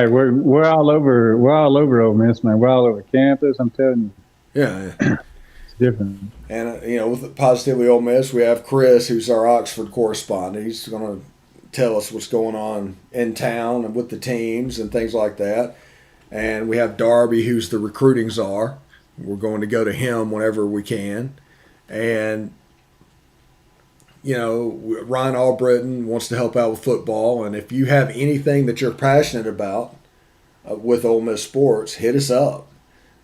we're all over Ole Miss, man. We're all over campus, I'm telling you. Yeah. It's different. And, with Positively Ole Miss, we have Chris, who's our Oxford correspondent. He's going to tell us what's going on in town and with the teams and things like that. And we have Darby, who's the recruiting czar. We're going to go to him whenever we can. And, Ryan Albritton wants to help out with football. And if you have anything that you're passionate about with Ole Miss sports, hit us up.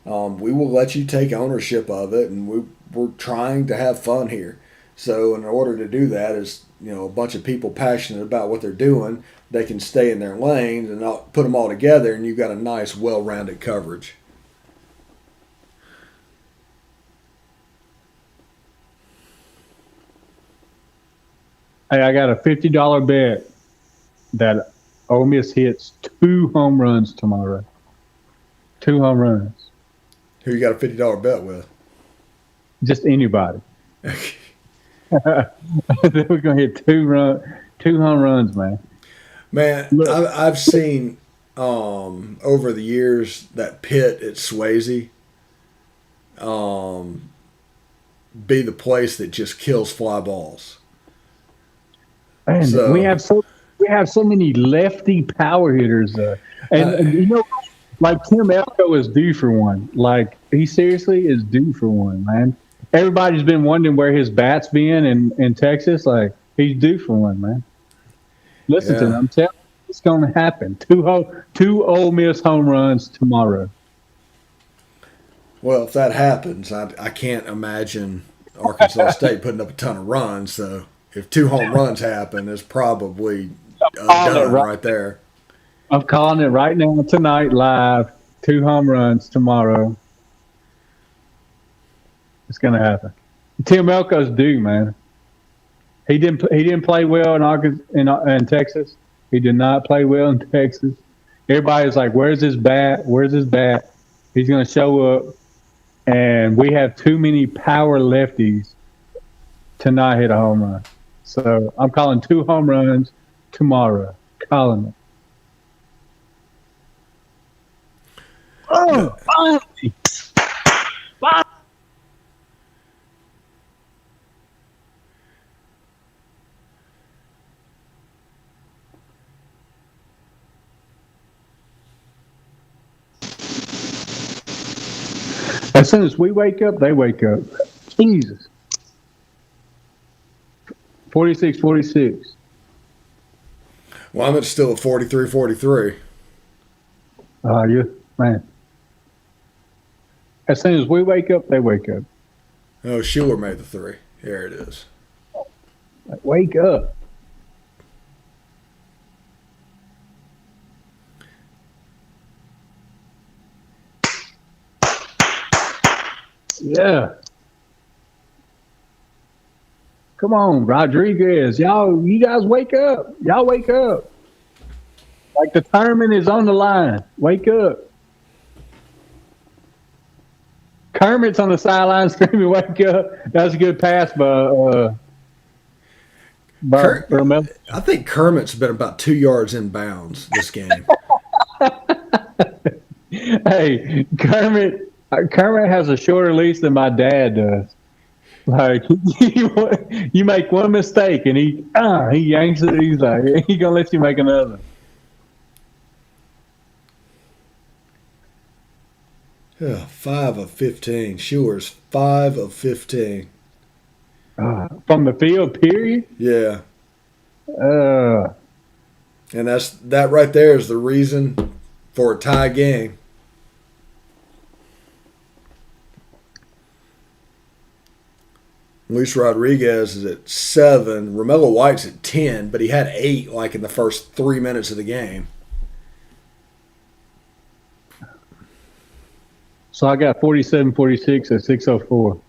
We will let you take ownership of it, and we're trying to have fun here. So in order to do that is, a bunch of people passionate about what they're doing. They can stay in their lanes and not put them all together, and you've got a nice, well-rounded coverage. Hey, I got a $50 bet that Ole Miss hits 2 home runs tomorrow. 2 home runs. Who you got a $50 bet with? Just anybody. We're gonna hit 2 home runs, man. Man, I've seen over the years that pit at Swayze be the place that just kills fly balls. And So- we have so many lefty power hitters, and like Tim Elko is due for one. Like he seriously is due for one, man. Everybody's been wondering where his bat's been in Texas. Like he's due for one, man. Listen to him. I'm telling you, it's going to happen. 2 Ole Miss home runs tomorrow. Well, if that happens, I can't imagine Arkansas State putting up a ton of runs. So if 2 home runs happen, it's probably done right there. I'm calling it right now tonight live. 2 home runs tomorrow. It's going to happen. Tim Elko's due, man. He didn't play well in Arkansas, in Texas. He did not play well in Texas. Everybody's like, "Where's his bat? Where's his bat?" He's going to show up, and we have too many power lefties to not hit a home run. So I'm calling 2 home runs tomorrow. Calling it. Oh, finally! As soon as we wake up, they wake up. Jesus. 46-46. Well, I'm still at 43-43. Man. As soon as we wake up, they wake up. Oh, Schuler made the 3. Here it is. Like, wake up. Yeah. Come on, Rodriguez. You guys wake up. Y'all wake up. Like the tournament is on the line. Wake up. Kermit's on the sideline screaming, wake up. That was a good pass by Romel. I think Kermit's been about 2 yards in bounds this game. Hey, Kermit has a shorter leash than my dad does. Like you make one mistake and he yanks it. He's like, he gonna let you make another. Yeah, 5 of 15. Schuler's 5 of 15. From the field, period. Yeah. And that right there is the reason for a tie game. Luis Rodriguez is at 7. Romello White's at 10, but he had 8 like in the first 3 minutes of the game. So I got 47-46 at 6:04.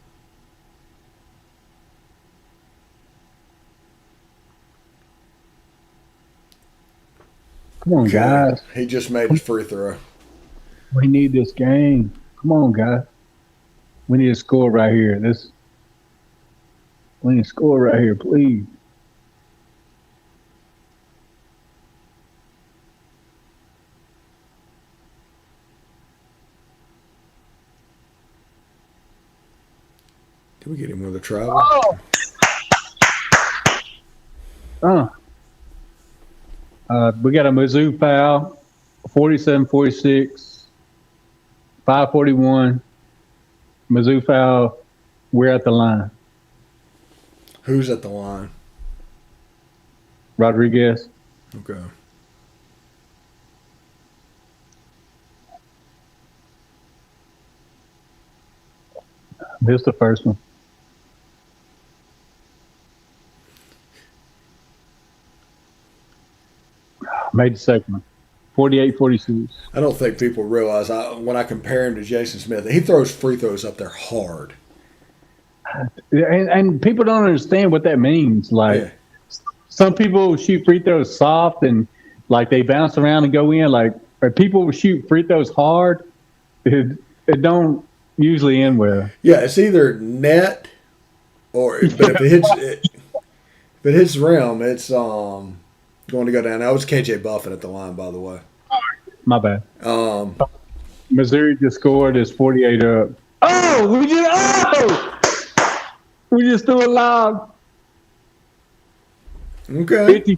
Come on, guys. He just made his free throw. We need this game. Come on, guys. We need a score right here. We need a score right here, please. Did we get him with a travel? We got a Mizzou foul, 47-46. 5:41. Mizzou foul. We're at the line. Who's at the line? Rodriguez. Okay. Here's the first one. Made the second one. 48-46. I don't think people realize when I compare him to Jason Smith, he throws free throws up there hard. And people don't understand what that means. Like, Yeah. some people shoot free throws soft and like they bounce around and go in. Like, if people shoot free throws hard, it don't usually end well. Yeah, it's either net or but if it hits the rim, it's going to go down. That was KJ Buffett at the line, by the way. My bad. Um, Missouri just scored. It's 48 up. We just threw a lob. okay.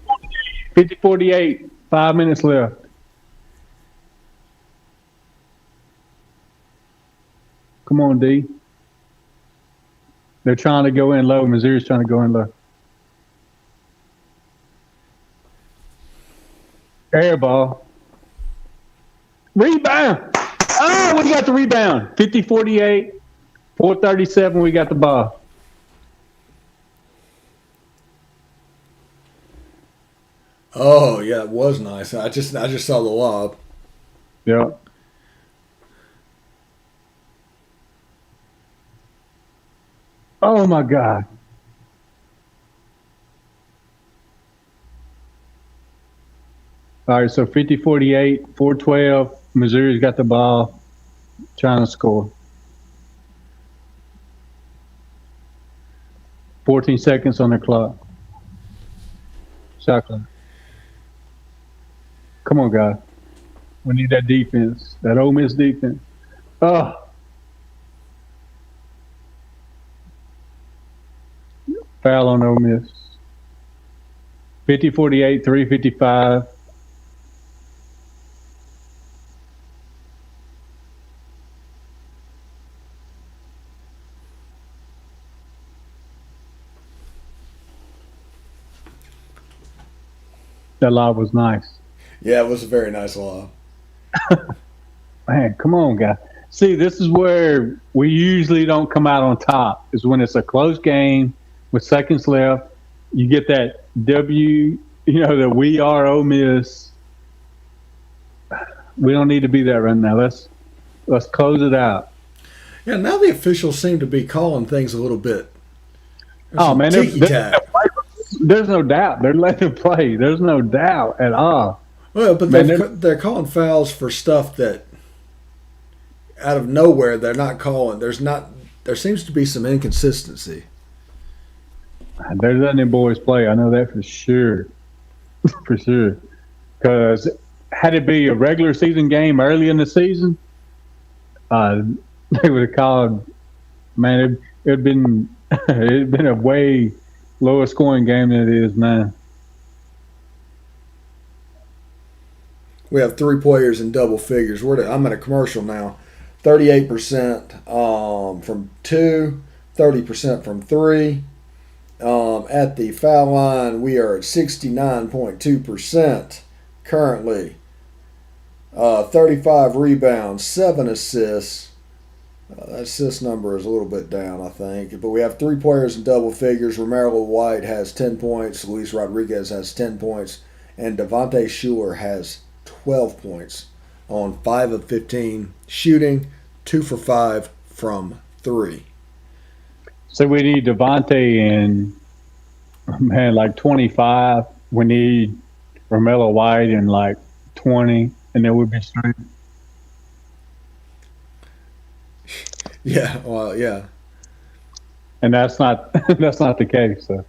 50-48. 5 minutes left. Come on, D. They're trying to go in low. Missouri's trying to go in low. Air ball. Rebound. Oh, we got the rebound. 50-48. 4:37. We got the ball. Oh yeah, it was nice. I just saw the lob. Yeah. Oh my God. All right, so 50-48, 4:12. Missouri's got the ball, trying to score. 14 seconds on the clock. Shot clock. Come on, guys. We need that defense, that Ole Miss defense. Oh. Foul on Ole Miss. 50-48, 3:55. That lob was nice. Yeah, it was a very nice lob. Man, come on, guys. See, this is where we usually don't come out on top, is when it's a close game with seconds left. You get that W, that we are Ole Miss. We don't need to be there right now. Let's close it out. Yeah, now the officials seem to be calling things a little bit. Oh, man. There's no doubt. They're letting them play. There's no doubt at all. well, but they're calling fouls for stuff that out of nowhere they're not calling. There seems to be some inconsistency. They're letting them boys play. I know that for sure. For sure. Because had it be a regular season game early in the season, they would have called, man, it'd been a way lower scoring game than it is now. We have 3 players in double figures. I'm at a commercial now. 38% from 2, 30% from 3. At the foul line, we are at 69.2% currently. 35 rebounds, 7 assists. That assist number is a little bit down, I think. But we have 3 players in double figures. Romero White has 10 points. Luis Rodriguez has 10 points. And Devontae Schuler has 12 points on 5 of 15 shooting, 2 for 5 from 3. So we need Devontae in, man, like 25. We need Romero White in like 20, and then we'll be straight. Yeah, well, yeah. And that's not the case. So.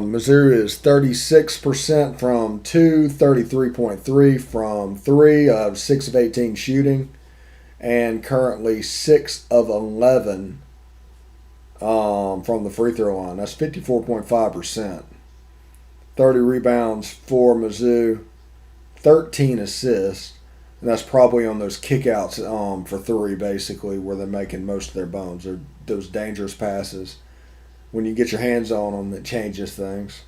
Missouri is 36% from 2, 33.3 from 3, 6 of 18 shooting, and currently 6 of 11 from the free throw line. That's 54.5%. 30 rebounds for Mizzou, 13 assists. And that's probably on those kickouts for three, basically, where they're making most of their bones. Or those dangerous passes. When you get your hands on them, it changes things.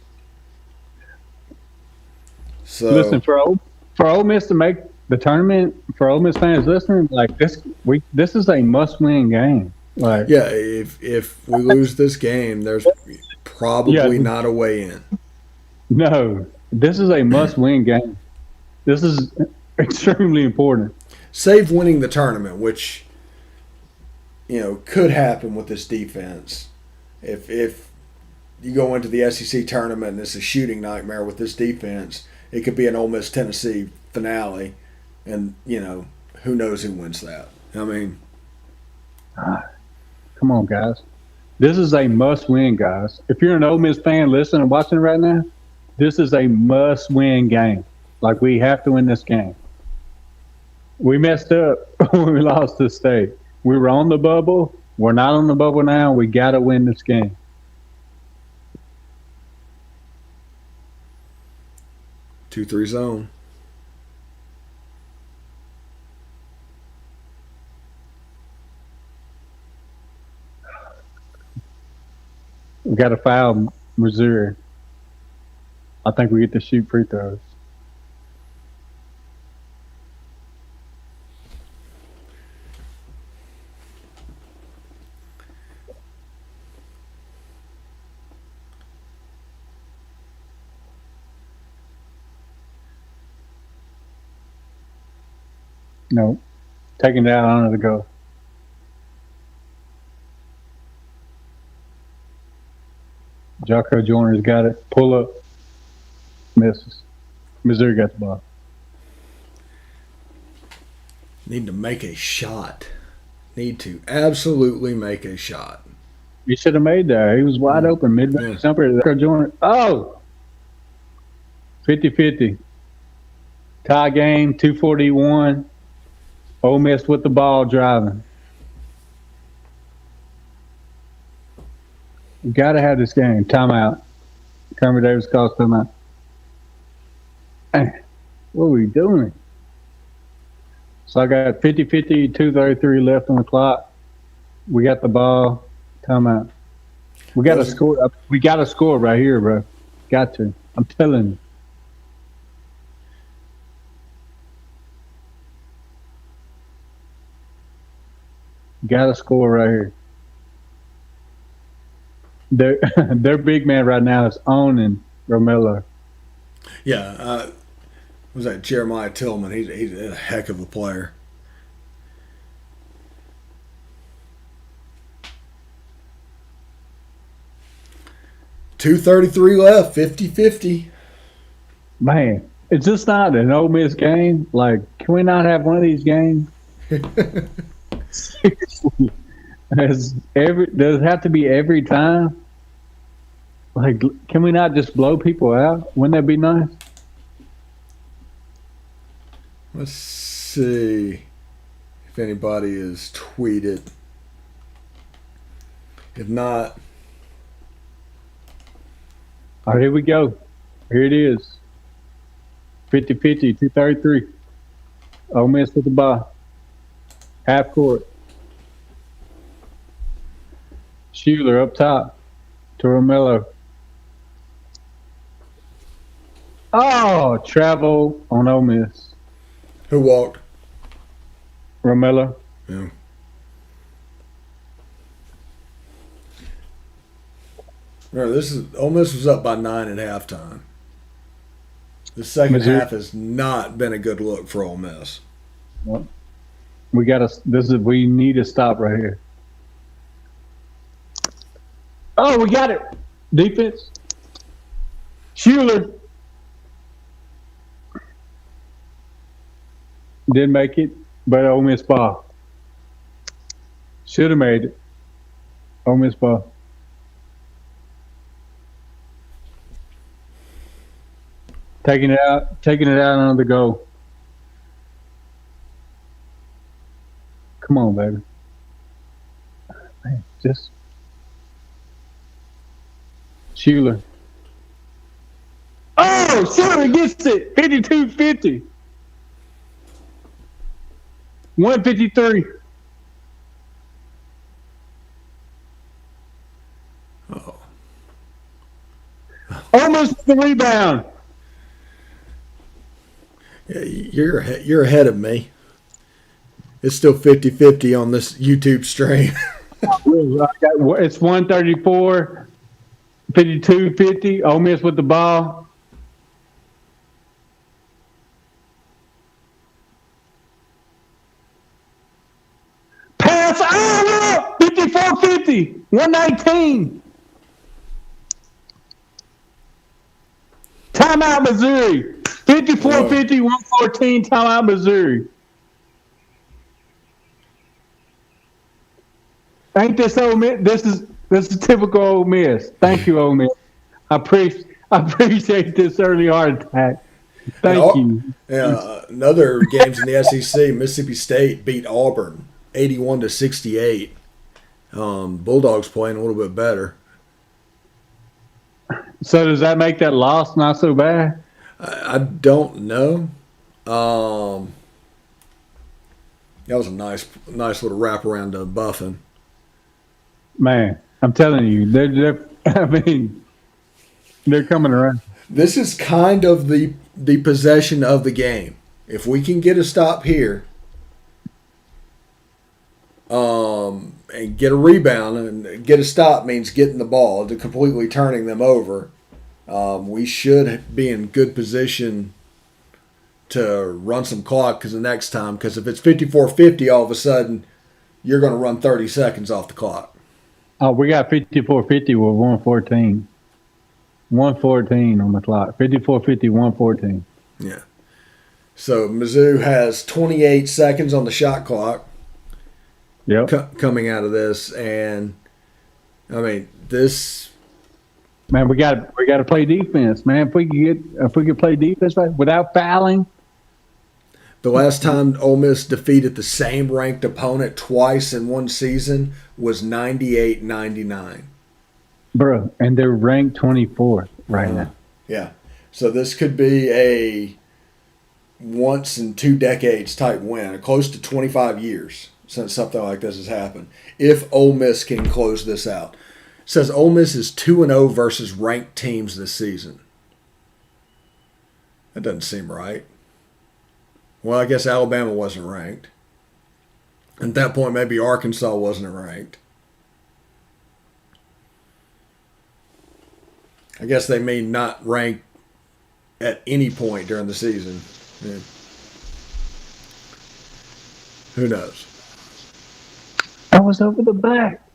So Listen, for Ole Miss to make the tournament, for Ole Miss fans listening, like this is a must-win game. Like, yeah, if we lose this game, there's probably not a way in. No, this is a must-win game. This is extremely important. Save winning the tournament, which could happen with this defense. If you go into the SEC tournament and it's a shooting nightmare with this defense, it could be an Ole Miss Tennessee finale, and who knows who wins that. I mean, come on, guys. This is a must-win, guys. If you're an Ole Miss fan listening and watching right now, this is a must-win game. Like, we have to win this game. We messed up when we lost to State. We were on the bubble. We're not on the bubble now. We got to win this game. 2-3 zone. We got to foul Missouri. I think we get to shoot free throws. No. Taking it out under the go. Jocko Joyner's got it. Pull up. Misses. Missouri got the ball. Need to make a shot. Need to absolutely make a shot. He should have made that. He was wide open. Mid-range jumper. Jocko Joyner. Oh! 50-50. Tie game. 2:41. Ole Miss with the ball driving. We got to have this game. Timeout. Kermit Davis calls timeout. Hey, what are we doing? So I got 50-50, 2:33 left on the clock. We got the ball. Timeout. We got to score. We got to score right here, bro. Got to. I'm telling you. Got to score right here. Their big man right now is owning Romelo. Yeah, was that Jeremiah Tillman? He's a heck of a player. .233 left, 50-50. Man, is this not an Ole Miss game? Like, can we not have one of these games? Seriously. Does it have to be every time? Like, can we not just blow people out? Wouldn't that be nice? Let's see if anybody has tweeted. If not, all right, here we go. Here it is. 50-50, 2:33. Ole Miss with the ball. Half court. Schuler up top to Romelo. Oh, travel on Ole Miss. Who walked? Romelo. Yeah. Remember, Ole Miss was up by 9 at halftime. The second half has not been a good look for Ole Miss. Well, we need to stop right here. Oh, we got it. Defense. Schuler. Didn't make it, but Ole Miss ball. Should have made it. Ole Miss ball. Taking it out on the goal. Come on, baby. Man, just Schuler. Oh, Schuler gets it. 52-50. 153. Oh. Almost the rebound. Yeah, you're ahead of me. It's still 50-50 on this YouTube stream. It's 134, 52, 50. Ole Miss with the ball. Pass over. 54-50. 119. Timeout, Missouri. 54-50, 114. Timeout, Missouri. Ain't this Ole Miss? This is typical Ole Miss. Thank you, Ole Miss. I appreciate this early heart attack. Thank you. Another games in the SEC. Mississippi State beat Auburn 81-68. Bulldogs playing a little bit better. So does that make that loss not so bad? I don't know. That was a nice little wraparound to Buffin. Man, I'm telling you, they're coming around. This is kind of the possession of the game. If we can get a stop here, and get a rebound and get a stop means getting the ball to completely turning them over, we should be in good position to run some clock because if it's 54-50, all of a sudden you're going to run 30 seconds off the clock. Oh, we got 54-50 with 114. 114 on the clock. 54-50, 114. Yeah. So Mizzou has 28 seconds on the shot clock. Yep. Coming out of this, and I mean this. Man, we got to play defense, man. If we could play defense right without fouling. The last time Ole Miss defeated the same ranked opponent twice in one season was 98-99. Bro, and they're ranked 24th right now. Yeah. So this could be a once in 2 decades type win, close to 25 years since something like this has happened. If Ole Miss can close this out. It says Ole Miss is 2-0 versus ranked teams this season. That doesn't seem right. Well, I guess Alabama wasn't ranked. At that point, maybe Arkansas wasn't ranked. I guess they mean not ranked at any point during the season. Yeah. Who knows? I was over the back.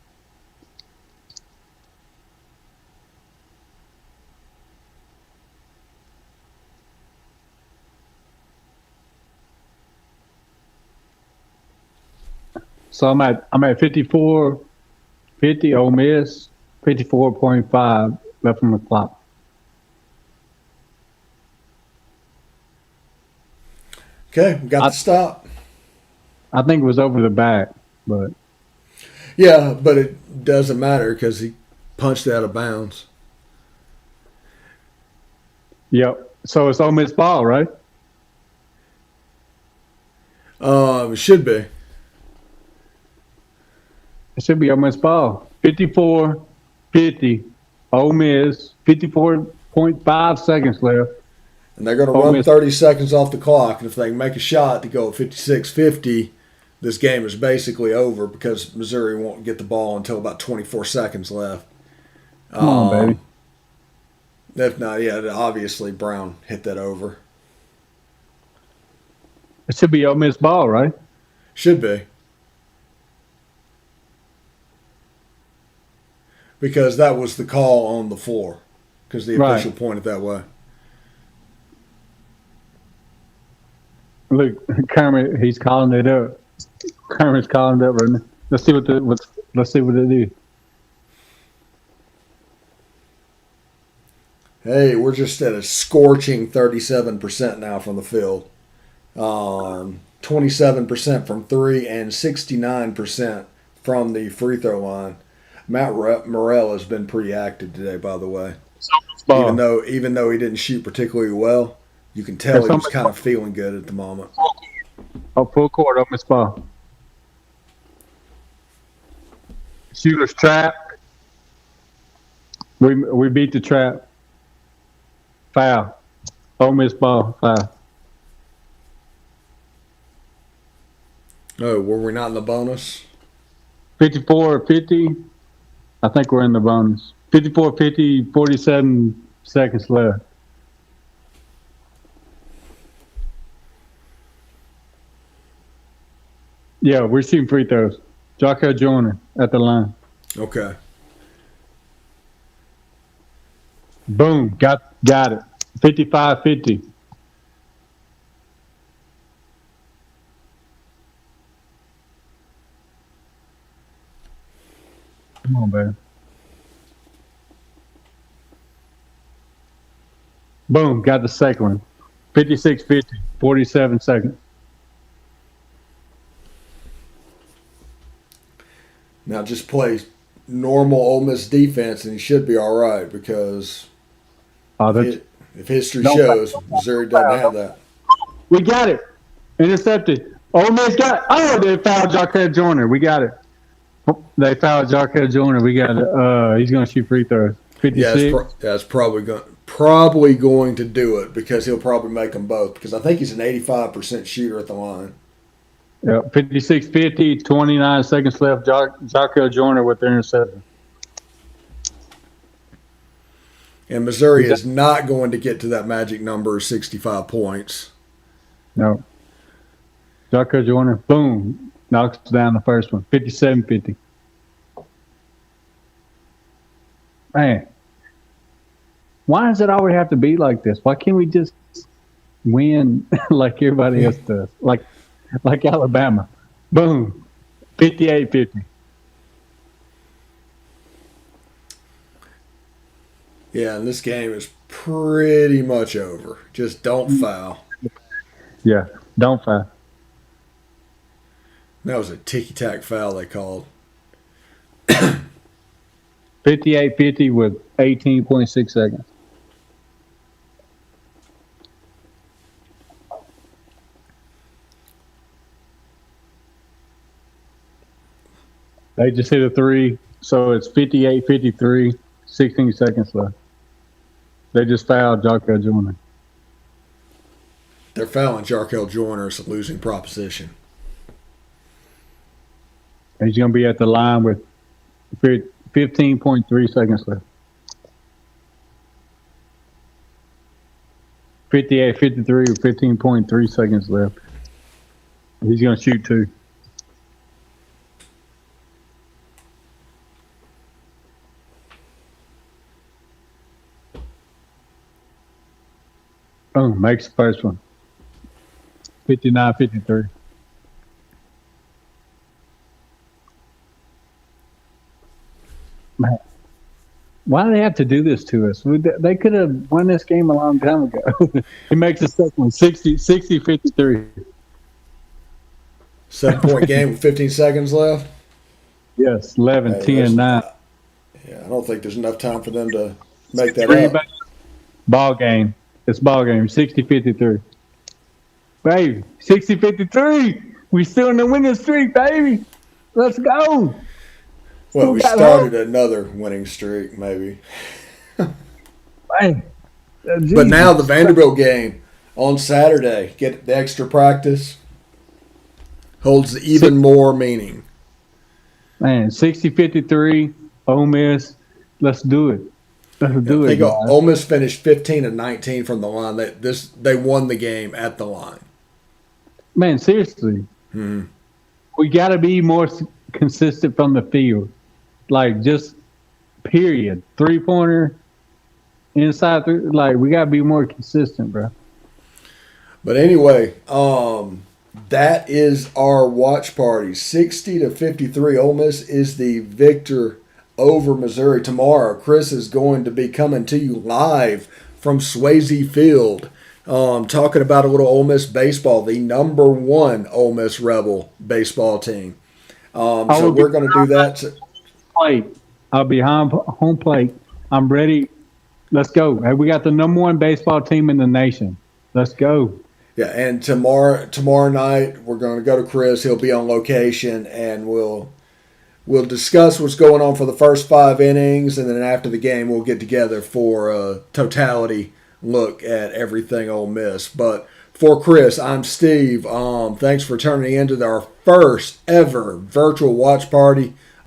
So I'm at 54, 50 Ole Miss, 54.5 left on the clock. Okay, we got the stop. I think it was over the back, but yeah, but it doesn't matter because he punched out of bounds. Yep. So it's Ole Miss ball, right? It should be. It should be Ole Miss ball. 54-50. Ole Miss. 54.5 seconds left. And they're going to run 30 seconds off the clock. And if they can make a shot to go at 56-50, this game is basically over because Missouri won't get the ball until about 24 seconds left. Come on, baby. If not, yeah, obviously Brown hit that over. It should be Ole Miss ball, right? Should be. Because that was the call on the floor. Because the official pointed that way. Look, Kermit, he's calling it up. Kermit's calling it up right now. Let's see what they do. Hey, we're just at a scorching 37% now from the field. 27% from 3 and 69% from the free throw line. Matt Morrell has been pretty active today, by the way. Even though he didn't shoot particularly well, you can tell he was kind of feeling good at the moment. Oh, full court, Ole Miss ball. Shooter's trap. We beat the trap. Foul. Ole Miss ball. Foul. Oh, were we not in the bonus? 54-50. I think we're in the bonus. 54-50, 47 seconds left. Yeah, we're shooting free throws. Jocko Joyner at the line. Okay. Boom. Got it. 55-50. Come on, baby. Boom. Got the second one. 56-50. 47 seconds. Now just play normal Ole Miss defense, and he should be all right because if history shows, Missouri doesn't have that. We got it. Intercepted. Ole Miss got it. Oh, they fouled Jocko Joyner. We got it. They fouled Jocko Joyner. We got it. He's going to shoot free throws. 56. Yeah, that's probably going to do it because he'll probably make them both because I think he's an 85% shooter at the line. Yeah, 56-50, 29 seconds left. Jocko Joyner with the interception. And Missouri is not going to get to that magic number of 65 points. No. Jocko Joyner, boom, knocks down the first one. 57-50. Man, why does it always have to be like this? Why can't we just win like everybody else does? Like Alabama. Boom. 58-50. Yeah, and this game is pretty much over. Just don't foul. Yeah, don't foul. That was a ticky-tack foul they called. 58-50 with 18.6 seconds. They just hit a three, so it's 58-53, 16 seconds left. They just fouled Jocko Joyner. They're fouling Jarkel Joyner. It's a losing proposition. He's going to be at the line with 15.3 seconds left. 58-53 with 15.3 seconds left. He's going to shoot two. Oh, makes the first one. 59-53. Man, why do they have to do this to us? They could have won this game a long time ago. He makes the second one, 60-53. 7-point game with 15 seconds left? Yes, 11, 10, 9. Yeah, I don't think there's enough time for them to make that up. Ball game. It's ball game, 60-53. Baby, 60-53. We still in the winning streak, baby. Let's go. Well, we started another winning streak, maybe. Man, but now the Vanderbilt game on Saturday, get the extra practice, holds even more meaning. Man, 60-53, Ole Miss. Let's do it. Let's do it. Ole Miss finished 15-19 from the line. They won the game at the line. Man, seriously. We got to be more consistent from the field. Like, just period. Three-pointer, inside three. Like, we got to be more consistent, bro. But anyway, that is our watch party. 60-53. Ole Miss is the victor over Missouri. Tomorrow, Chris is going to be coming to you live from Swayze Field, talking about a little Ole Miss baseball, the number one Ole Miss Rebel baseball team. So we're going to do that. I'll be home plate. I'm ready. Let's go. Hey, we got the number one baseball team in the nation. Let's go. Yeah, and tomorrow night we're going to go to Chris. He'll be on location, and we'll discuss what's going on for the first 5 innings, and then after the game we'll get together for a totality look at everything Ole Miss. But for Chris, I'm Steve. Thanks for turning into our first ever virtual watch party